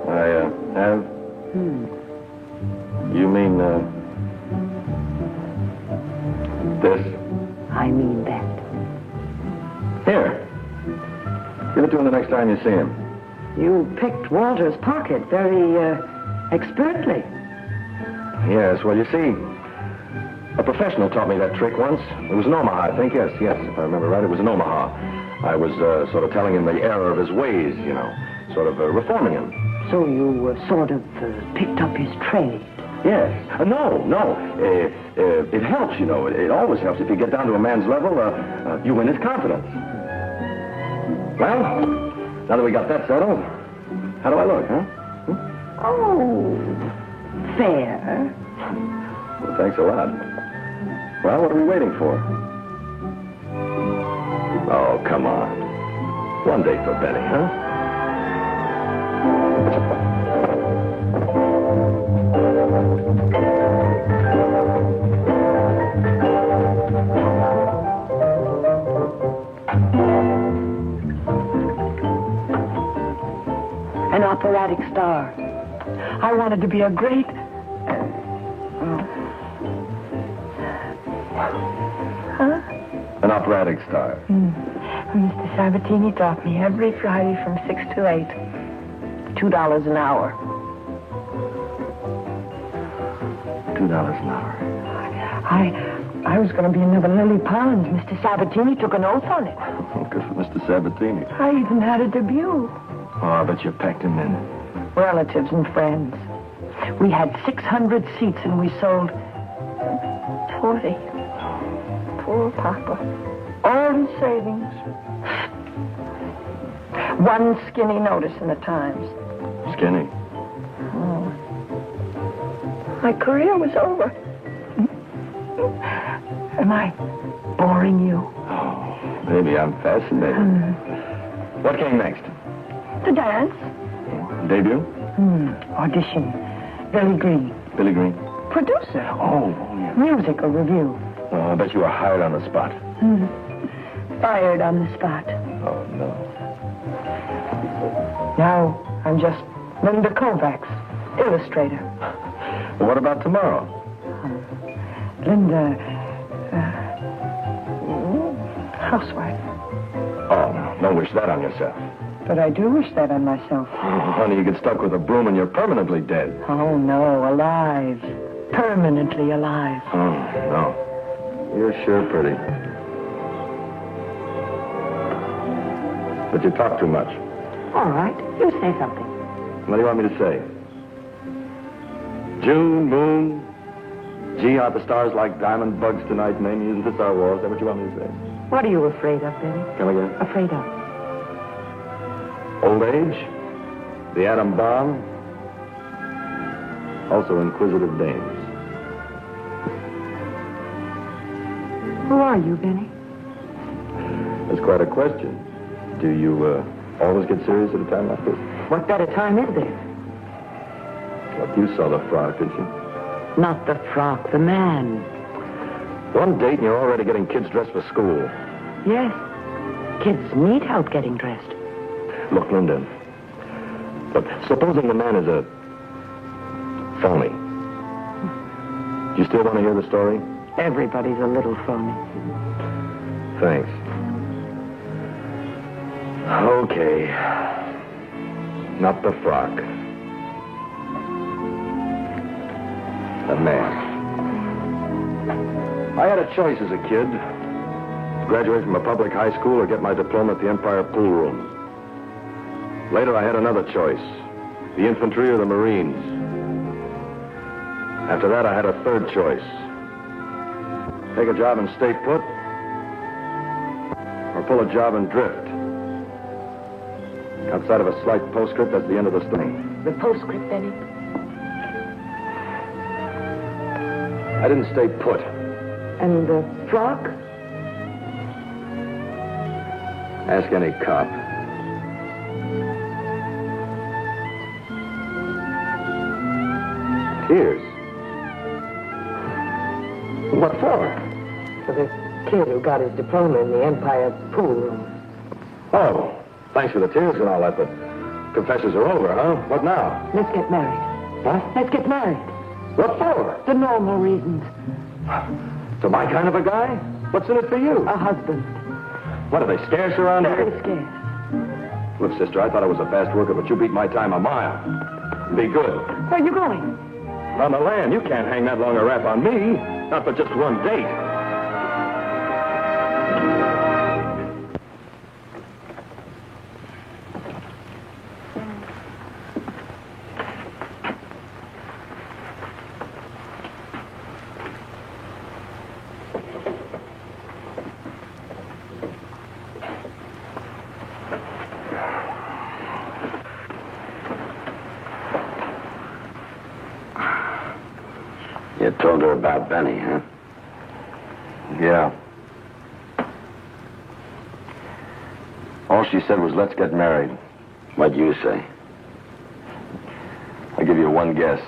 I, have? You mean, this? I mean that. Here. Give it to him the next time you see him. You picked Walter's pocket very, expertly. Yes, well, you see, a professional taught me that trick once. It was in Omaha, I think. Yes, if I remember right, it was in Omaha. I was sort of telling him the error of his ways, you know, sort of reforming him. So you sort of picked up his trade. Yes. No. It helps, you know. It always helps if you get down to a man's level. You win his confidence. Well, now that we got that settled, how do I look, huh? Oh, fair. Well, thanks a lot. Well, what are we waiting for? Oh, come on. One day for Benny, huh? An operatic star. I wanted to be a great... An operatic star. Mr. Sabatini taught me every Friday from 6 to 8. $2 an hour. $2 an hour. I was going to be another Lily Pons. Mr. Sabatini took an oath on it. Good for Mr. Sabatini. I even had a debut. Oh, I bet you packed him in. Relatives and friends. We had 600 seats and we sold 40. Poor Papa. All his savings. One skinny notice in the Times. Skinny. Oh. My career was over. Am I boring you? Oh, maybe I'm fascinated. What came next? The dance. Debut? Audition. Billy Green. Billy Green. Producer. Oh, yeah. Musical review. Oh, I bet you were hired on the spot. Fired on the spot. Oh, no. Now I'm just Linda Kovacs, illustrator. Well, what about tomorrow? Linda, housewife. Oh, no. Don't wish that on yourself. But I do wish that on myself. Honey, you get stuck with a broom and you're permanently dead. Oh, no, alive. Permanently alive. Oh, no. You're sure pretty. But you talk too much. All right, you say something. What do you want me to say? June, moon. Gee, aren't the stars like diamond bugs tonight, Mamie? Isn't this our war? Is that what you want me to say? What are you afraid of, Benny? Come again? Afraid of? Old age, the atom bomb, also inquisitive dames. Who are you, Benny? That's quite a question. Do you always get serious at a time like this? What better time is there? Look, you saw the frock, didn't you? Not the frock, the man. One date and you're already getting kids dressed for school. Yes. Kids need help getting dressed. Look, Linda. Look, supposing the man is a phony. Do you still want to hear the story? Everybody's a little phony. Thanks. Okay. Not the frock. A man. I had a choice as a kid. Graduate from a public high school or get my diploma at the Empire Pool Room. Later, I had another choice. The infantry or the Marines. After that, I had a third choice. Take a job and stay put, or pull a job and drift. Outside of a slight postscript, that's the end of the story. The postscript, Benny. I didn't stay put. And the frock? Ask any cop. Tears? What for? For the kid who got his diploma in the Empire Pool Room. Oh, thanks for the tears and all that, but confessions are over, huh? What now? Let's get married. What? Let's get married. What for? The normal reasons. To my kind of a guy? What's in it for you? A husband. What, are they scarce around Very here? scared. Look, sister, I thought I was a fast worker, but you beat my time a mile. Be good. Where are you going? On the land, you can't hang that long a rap on me. Not for just one date. You told her about Benny, huh? Yeah. All she said was, let's get married. What'd you say? I'll give you one guess.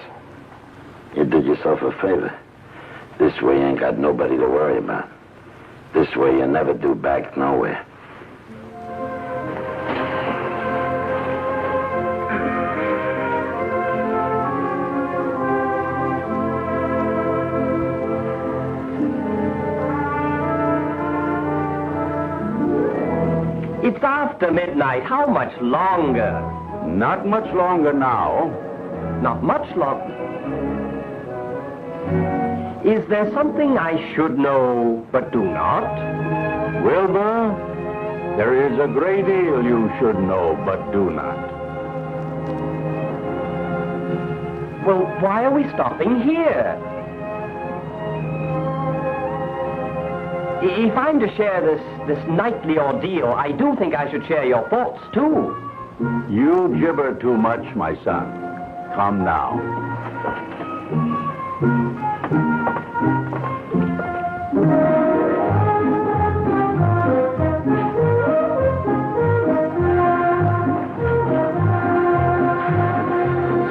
You did yourself a favor. This way you ain't got nobody to worry about. This way you never do back nowhere. It's after midnight. How much longer? Not much longer now. Not much longer. Is there something I should know but do not? Wilbur, there is a great deal you should know, but do not. Well, why are we stopping here? If I'm to share this nightly ordeal, I do think I should share your thoughts, too. You gibber too much, my son. Come now.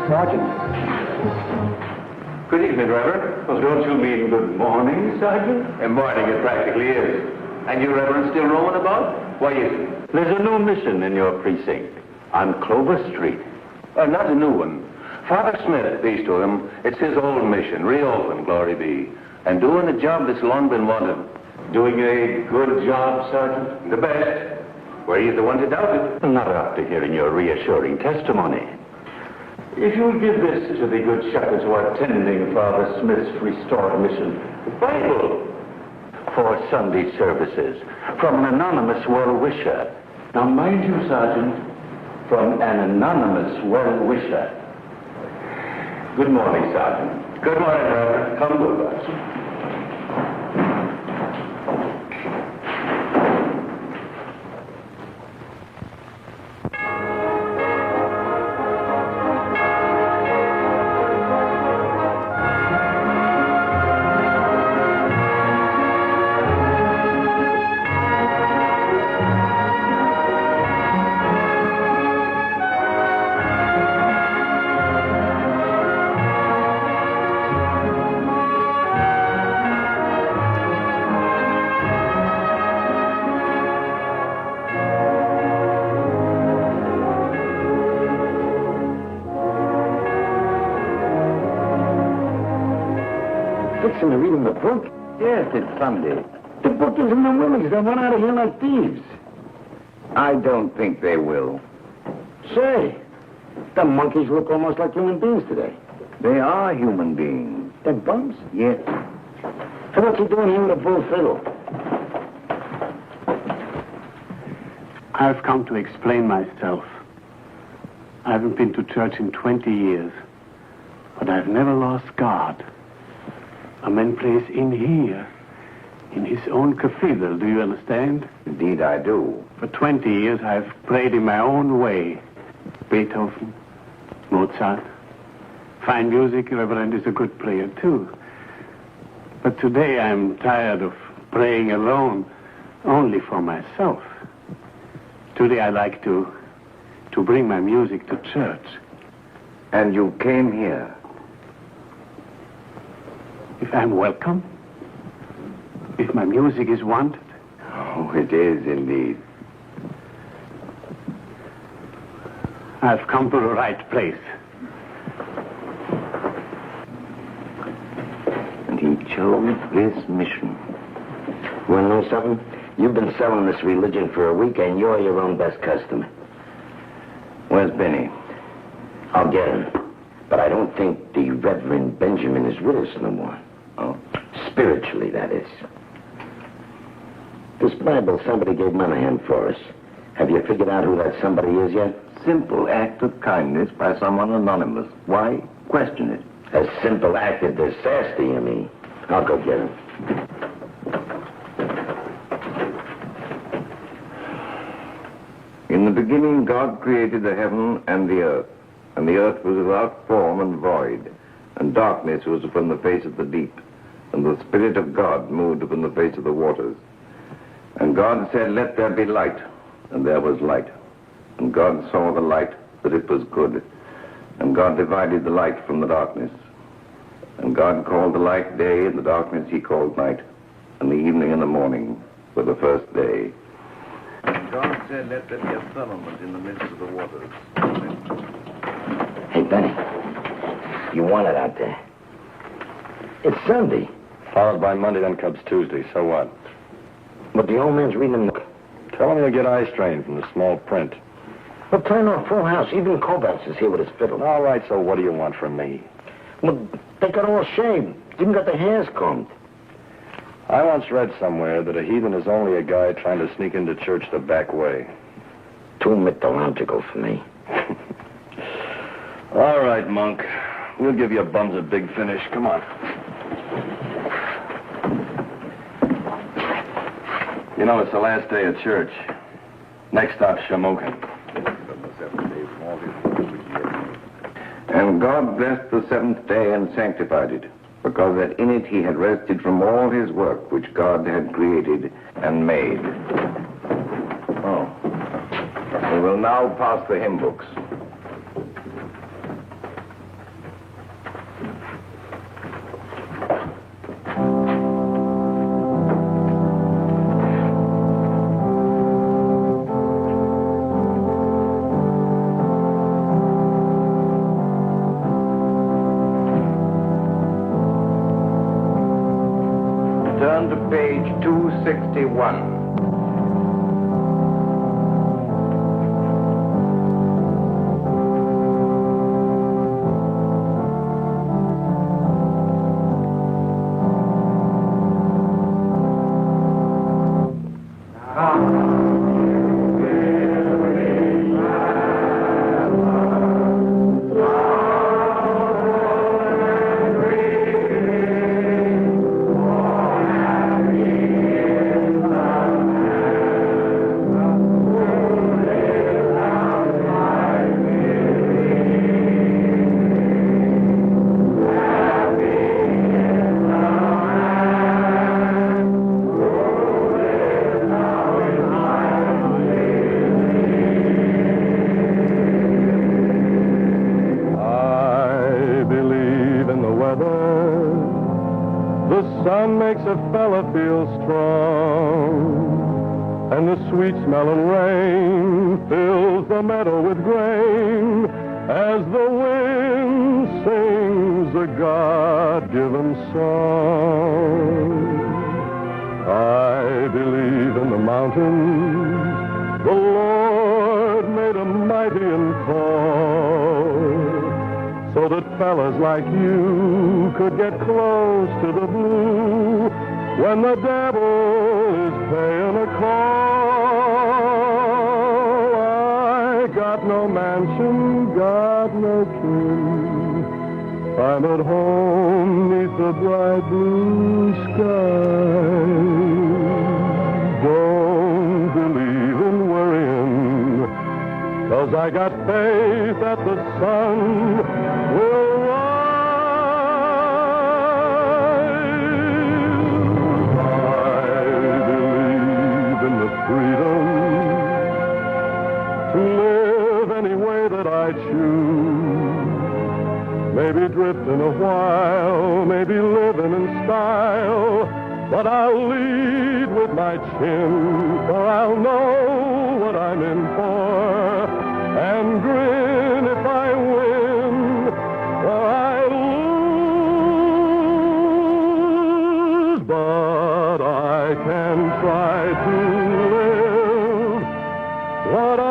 Sergeant. Good evening, Reverend. Well, don't you mean good morning, Sergeant? And morning, it practically is. And you, Reverend, still roaming about? Why is it? There's a new mission in your precinct on Clover Street. Not a new one. Father Smith, peace to him, it's his old mission, reopened, glory be. And doing a job that's long been wanted. Doing a good job, Sergeant? The best. Were you the one to doubt it? Not after hearing your reassuring testimony. If you'll give this to the good shepherds who are attending Father Smith's restored mission, the Bible, for Sunday services, from an anonymous well-wisher. Now, mind you, Sergeant, from an anonymous well-wisher. Good morning, Sergeant. Good morning, Reverend. Come with us. Fixing to read him the book? Yes, it's Sunday. The book isn't the Willies. They'll run out of here like thieves. I don't think they will. Say, the monkeys look almost like human beings today. They are human beings. Them bums? Yes. So what's he doing here with a bull fiddle? I've come to explain myself. I haven't been to church in 20 years, but I've never lost God. A man plays in here, in his own cathedral, do you understand? Indeed, I do. For 20 years, I've played in my own way. Beethoven, Mozart. Fine music, Reverend is a good player, too. But today, I'm tired of praying alone, only for myself. Today, I like to bring my music to church. And you came here? If I'm welcome? If my music is wanted? Oh, it is indeed. I've come to the right place. And he chose this mission. You want to know something? You've been selling this religion for a week, and you're your own best customer. Where's Benny? I'll get him. But I don't think the Reverend Benjamin is with us no more. Oh? Spiritually, that is. This Bible, somebody gave Monahan for us. Have you figured out who that somebody is yet? Simple act of kindness by someone anonymous. Why question it? A simple act of disaster, you mean? I'll go get him. In the beginning, God created the heaven and the earth was without form and void, and darkness was upon the face of the deep, and the Spirit of God moved upon the face of the waters. And God said, "Let there be light," and there was light. And God saw the light, that it was good. And God divided the light from the darkness. And God called the light day, and the darkness he called night. And the evening and the morning were the first day. And God said, "Let there be a firmament in the midst of the waters." Hey, Benny. You want it out there? It's Sunday. Followed by Monday, then comes Tuesday. So what? But the old man's reading the... Tell him he'll get eye strain from the small print. We're playing on Full House. Even Kovacs is here with his fiddle. All right, so what do you want from me? Well, they got all shaved. Even got their hairs combed. I once read somewhere that a heathen is only a guy trying to sneak into church the back way. Too mythological for me. All right, Monk. We'll give you bums a big finish. Come on. You know, it's the last day of church. Next stop, Shamokin. And God blessed the seventh day and sanctified it, because that in it he had rested from all his work which God had created and made. Oh. We will now pass the hymn books. Turn to page 261. So so that fellas like you could get close to the blue when the devil is paying a call. I got no mansion, got no kin. I'm at home neath the bright blue sky. Don't believe in worrying, 'cause I got faith that the sun will rise. I believe in the freedom to live any way that I choose. Maybe drifting a while, maybe living in style, but I'll lead with my chin, for I'll know what I'm in for, and grin if I win, or I lose. But I can try to live what I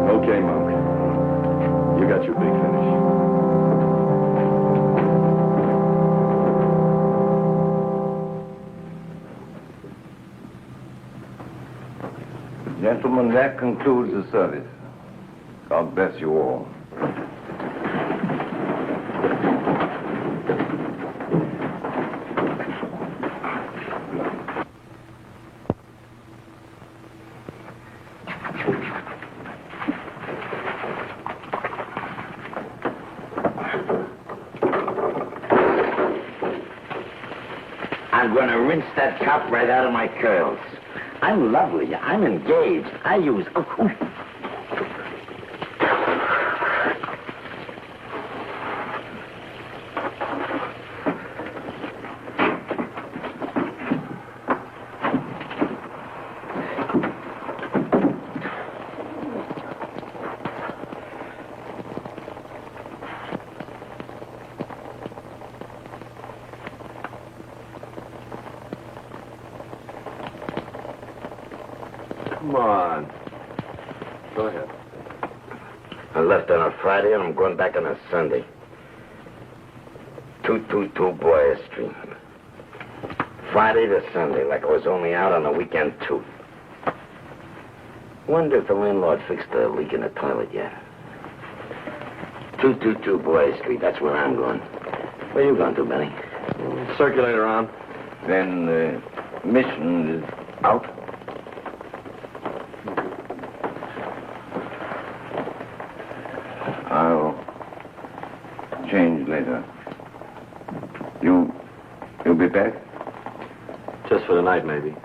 Okay, Monk. You got your big finish. Gentlemen, that concludes the service. God bless you all. I'm going to rinse that cop right out of my curls. I'm lovely. I'm engaged. I use... Come on. Go ahead. I left on a Friday and I'm going back on a Sunday. 222 Boyer Street. Friday to Sunday, like I was only out on the weekend, too. Wonder if the landlord fixed the leak in the toilet yet. 222 Boyer Street, that's where I'm going. Where you going to, Benny? Circulate around. Then the mission is out. I'll change later. You'll be back? Just for the night, maybe.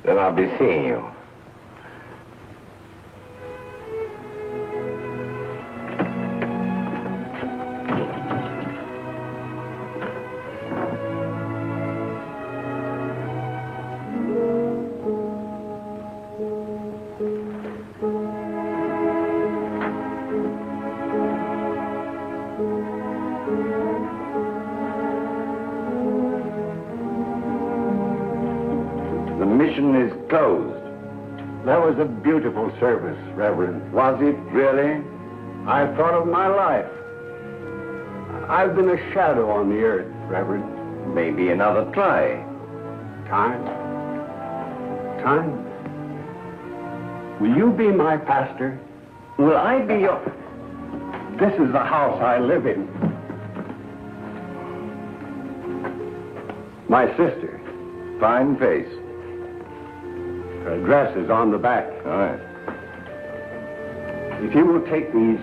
Then I'll be seeing you. The mission is closed. That was a beautiful service, Reverend. Was it really? I thought of my life. I've been a shadow on the earth, Reverend. Maybe another try. Time? Will you be my pastor? Will I be your... This is the house I live in. My sister. Fine face. Her address is on the back. All right. If you will take these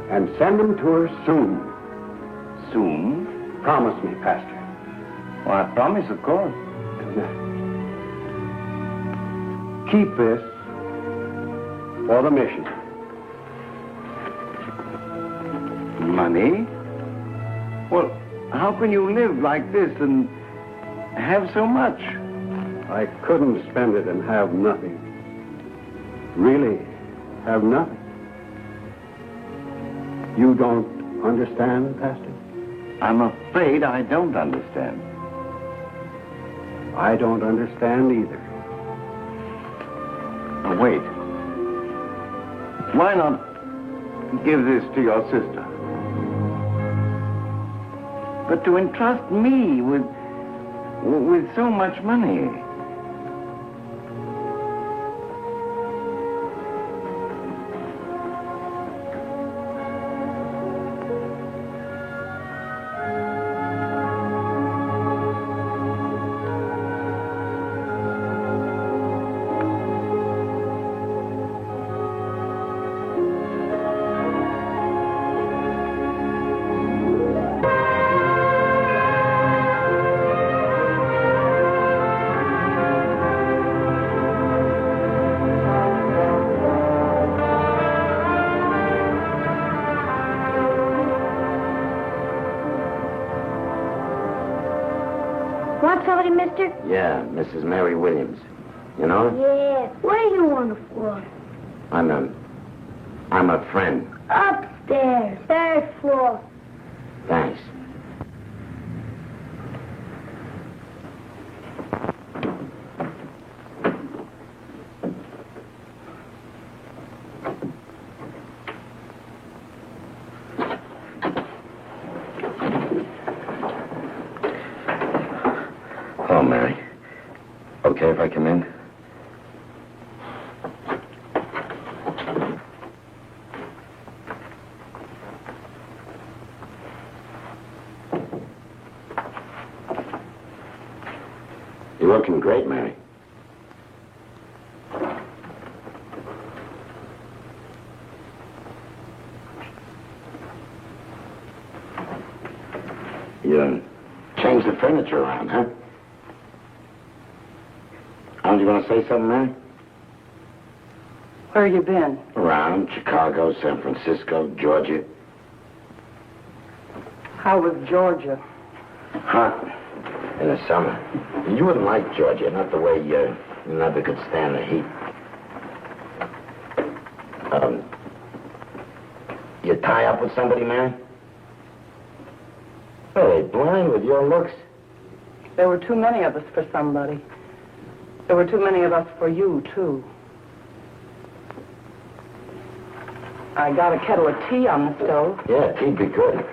and send them to her soon. Soon? Promise me, Pastor. Well, I promise, of course. Keep this for the mission. Money? Well, how can you live like this and have so much? I couldn't spend it and have nothing. Really have nothing. You don't understand, Pastor? I'm afraid I don't understand. I don't understand either. Now, wait. Why not give this to your sister? But to entrust me with so much money. Want somebody, mister? Yeah, Mrs. Mary Williams. You know her? Yeah. Where do you want her for? I'm a friend. Upstairs, 3rd floor. Thanks. Hello, Mary. Okay if I come in? You're looking great, Mary. You changed the furniture around, huh? Aren't you going to say something, Mary? Where you been? Around Chicago, San Francisco, Georgia. How was Georgia? Hot in the summer. You wouldn't like Georgia, not the way you never could stand the heat. You tie up with somebody, Mary? Are they blind with your looks? There were too many of us for somebody. There were too many of us for you, too. I got a kettle of tea on the stove. Yeah, tea'd be good.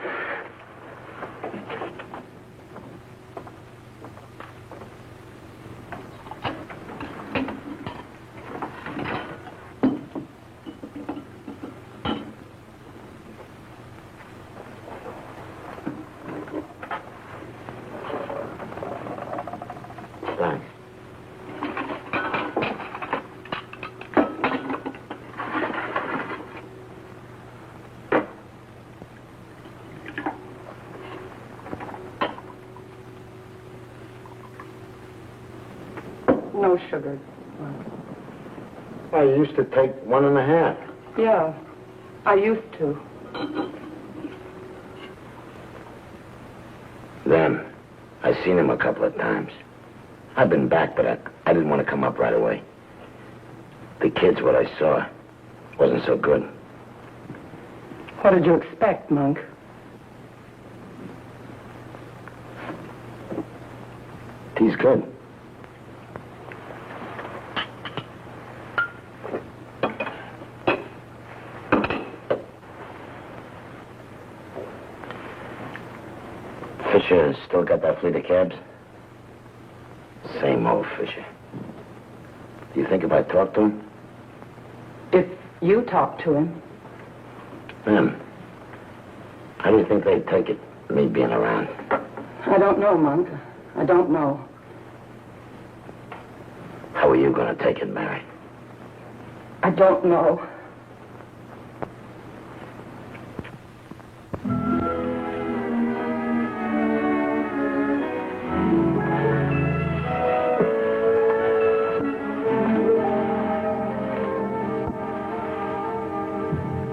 Thanks. No sugar. Well, you used to take 1.5. Yeah, I used to. Then, I seen him a couple of times. I've been back, but I didn't want to come up right away. The kids, what I saw, wasn't so good. What did you expect, Monk? Tea's good. Fisher still got that fleet of cabs? Same old Fisher. Do you think if I talk to him? If you talk to him. Them. How do you think they'd take it, me being around? I don't know, Monk. I don't know. How are you going to take it, Mary? I don't know.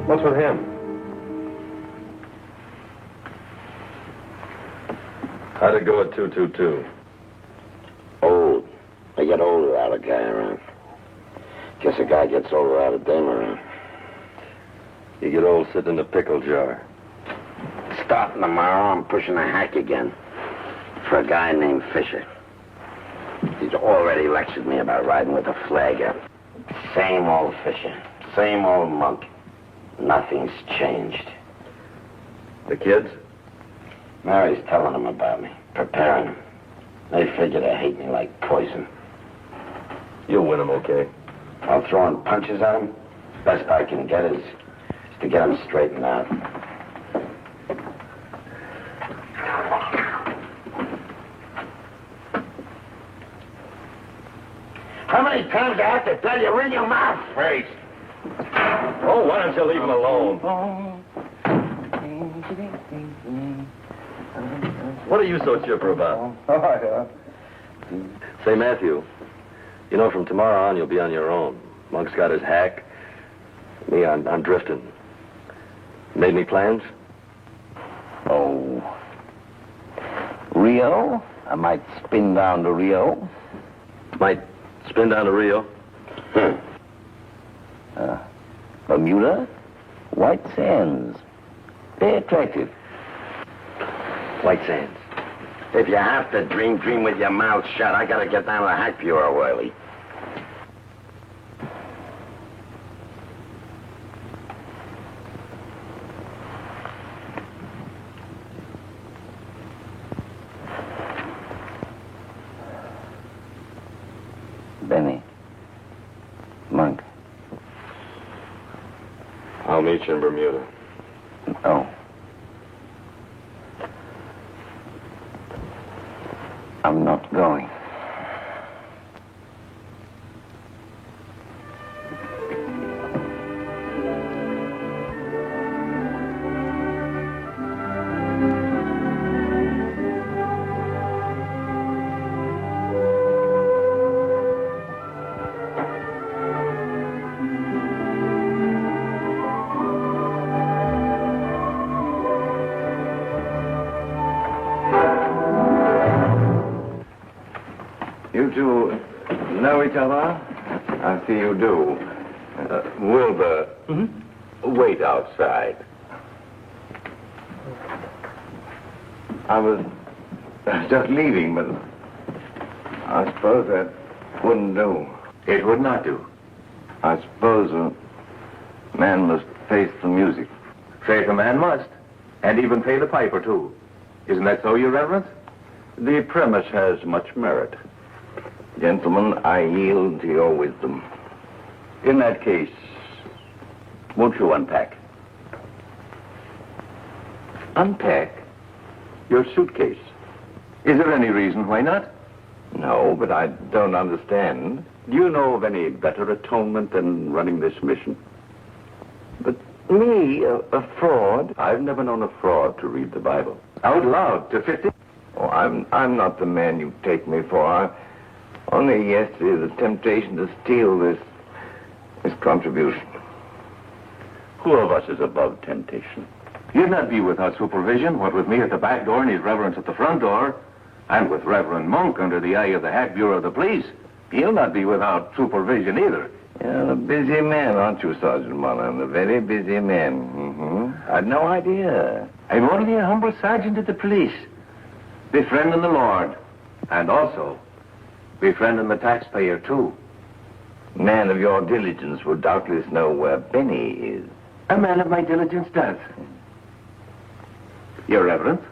What's with him? How'd it go at 222? Old. They get older out of guy around. Guess a guy gets older out of dame around. You get old sitting in a pickle jar. Starting tomorrow, I'm pushing a hack again for a guy named Fisher. He's already lectured me about riding with a flagger. Same old Fisher, same old monk. Nothing's changed. The kids? Mary's telling them about me, preparing them. They figure they hate me like poison. You'll win them, okay? While throwing punches at them, best I can get is to get them straightened out. How many times do I have to tell you, ring your mouth first? Oh, why don't you leave them alone? What are you so chipper about? Say, Matthew, you know, from tomorrow on, you'll be on your own. Monk's got his hack. Me, I'm drifting. Made any plans? Oh. Rio? I might spin down to Rio. Might spin down to Rio. Bermuda? White Sands. Very attractive. White Sands. If you have to dream, dream with your mouth shut. I gotta get down to the Hack Bureau early. Benny. Monk. I'll meet you in Bermuda. Oh. I'm not going. You two know each other? I see you do. Wilbur, wait outside. I was just leaving, but I suppose that wouldn't do. It would not do. I suppose a man must face the music. Faith a man must. And even pay the piper, too. Isn't that so, Your Reverence? The premise has much merit. Gentlemen, I yield to your wisdom. In that case, won't you unpack? Unpack? Your suitcase. Is there any reason why not? No, but I don't understand. Do you know of any better atonement than running this mission? But me, a fraud? I've never known a fraud to read the Bible. Out loud to 50? Oh, I'm not the man you take me for. Only yesterday, the temptation to steal this contribution. Who of us is above temptation? You'd not be without supervision, what with me at the back door and his reverence at the front door, and with Reverend Monk under the eye of the Hack Bureau of the Police. He'll not be without supervision either. You're a busy man, aren't you, Sergeant Mullen? A very busy man. I'd no idea. I'm only a humble sergeant of the police, befriending the Lord, and also befriending the taxpayer, too. Man of your diligence would doubtless know where Benny is. A man of my diligence does. Your Reverence.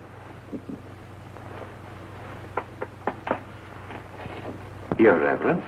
Your Reverence.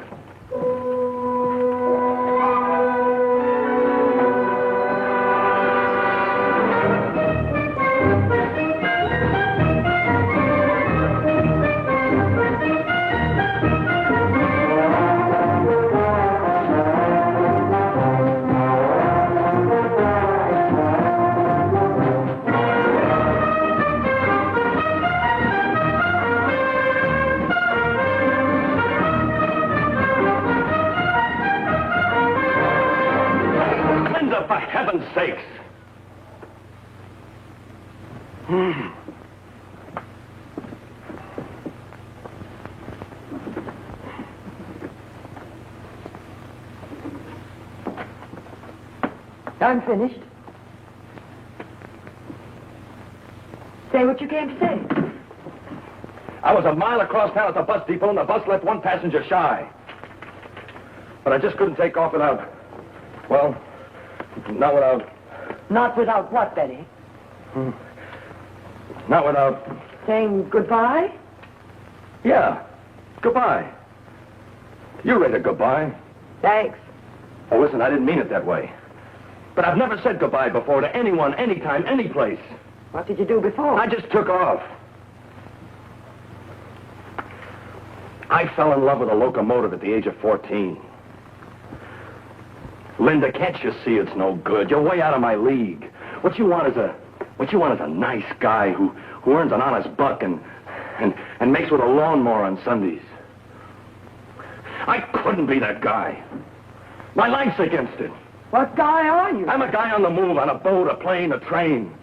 For heaven's sakes! I'm finished. Say what you came to say. I was a mile across town at the bus depot, and the bus left one passenger shy. But I just couldn't take off without... Well, not without... Not without what, Benny? Not without... Saying goodbye? Yeah, goodbye. You read it goodbye. Thanks. Oh, listen, I didn't mean it that way. But I've never said goodbye before to anyone, anytime, any place. What did you do before? I just took off. I fell in love with a locomotive at the age of 14. Linda, can't you see it's no good? You're way out of my league. What you want is a nice guy who earns an honest buck and makes with a lawnmower on Sundays. I couldn't be that guy. My life's against it. What guy are you? I'm a guy on the move, on a boat, a plane, a train.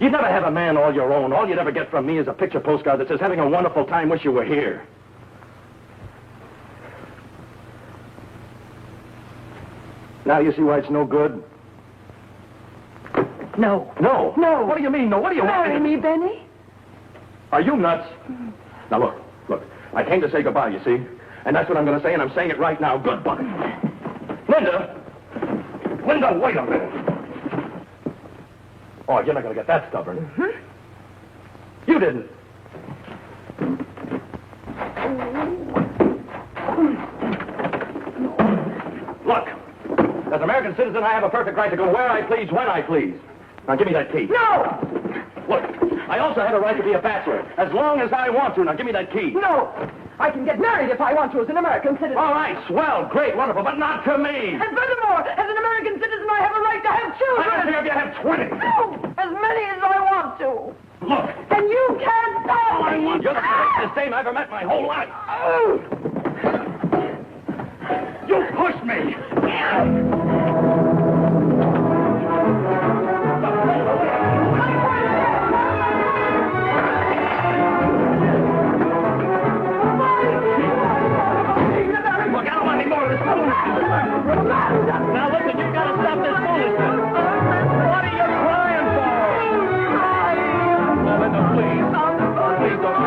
You'd never have a man all your own. All you'd ever get from me is a picture postcard that says, having a wonderful time, wish you were here. Now you see why it's no good? No. No? No. What do you mean, no? What do you want? Marry me, Benny? Are you nuts? Now look. I came to say goodbye, you see? And that's what I'm going to say, and I'm saying it right now. Goodbye. Linda, wait a minute. Oh, you're not going to get that stubborn. Mm-hmm. You didn't. Look, as an American citizen, I have a perfect right to go where I please, when I please. Now, give me that key. No! Look, I also have a right to be a bachelor, as long as I want to. Now, give me that key. No! I can get married if I want to as an American citizen. All right, swell, great, wonderful, but not to me. And furthermore, as an American citizen, I have a right to have children. I don't care if you have 20. No! As many as I want to. Look. And you can't stop me. You're the greatest dame I've ever met in my whole life. You pushed me. Now listen, you've got to stop this foolishness. What are you crying for? Oh, Linda, please. Please don't.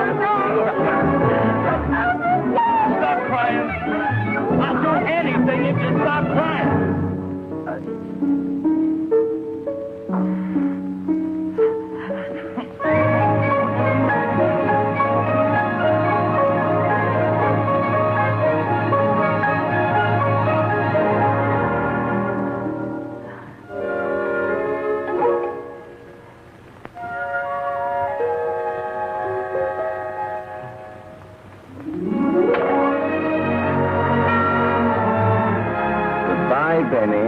Stop crying. I'll do anything if you stop crying. Benny.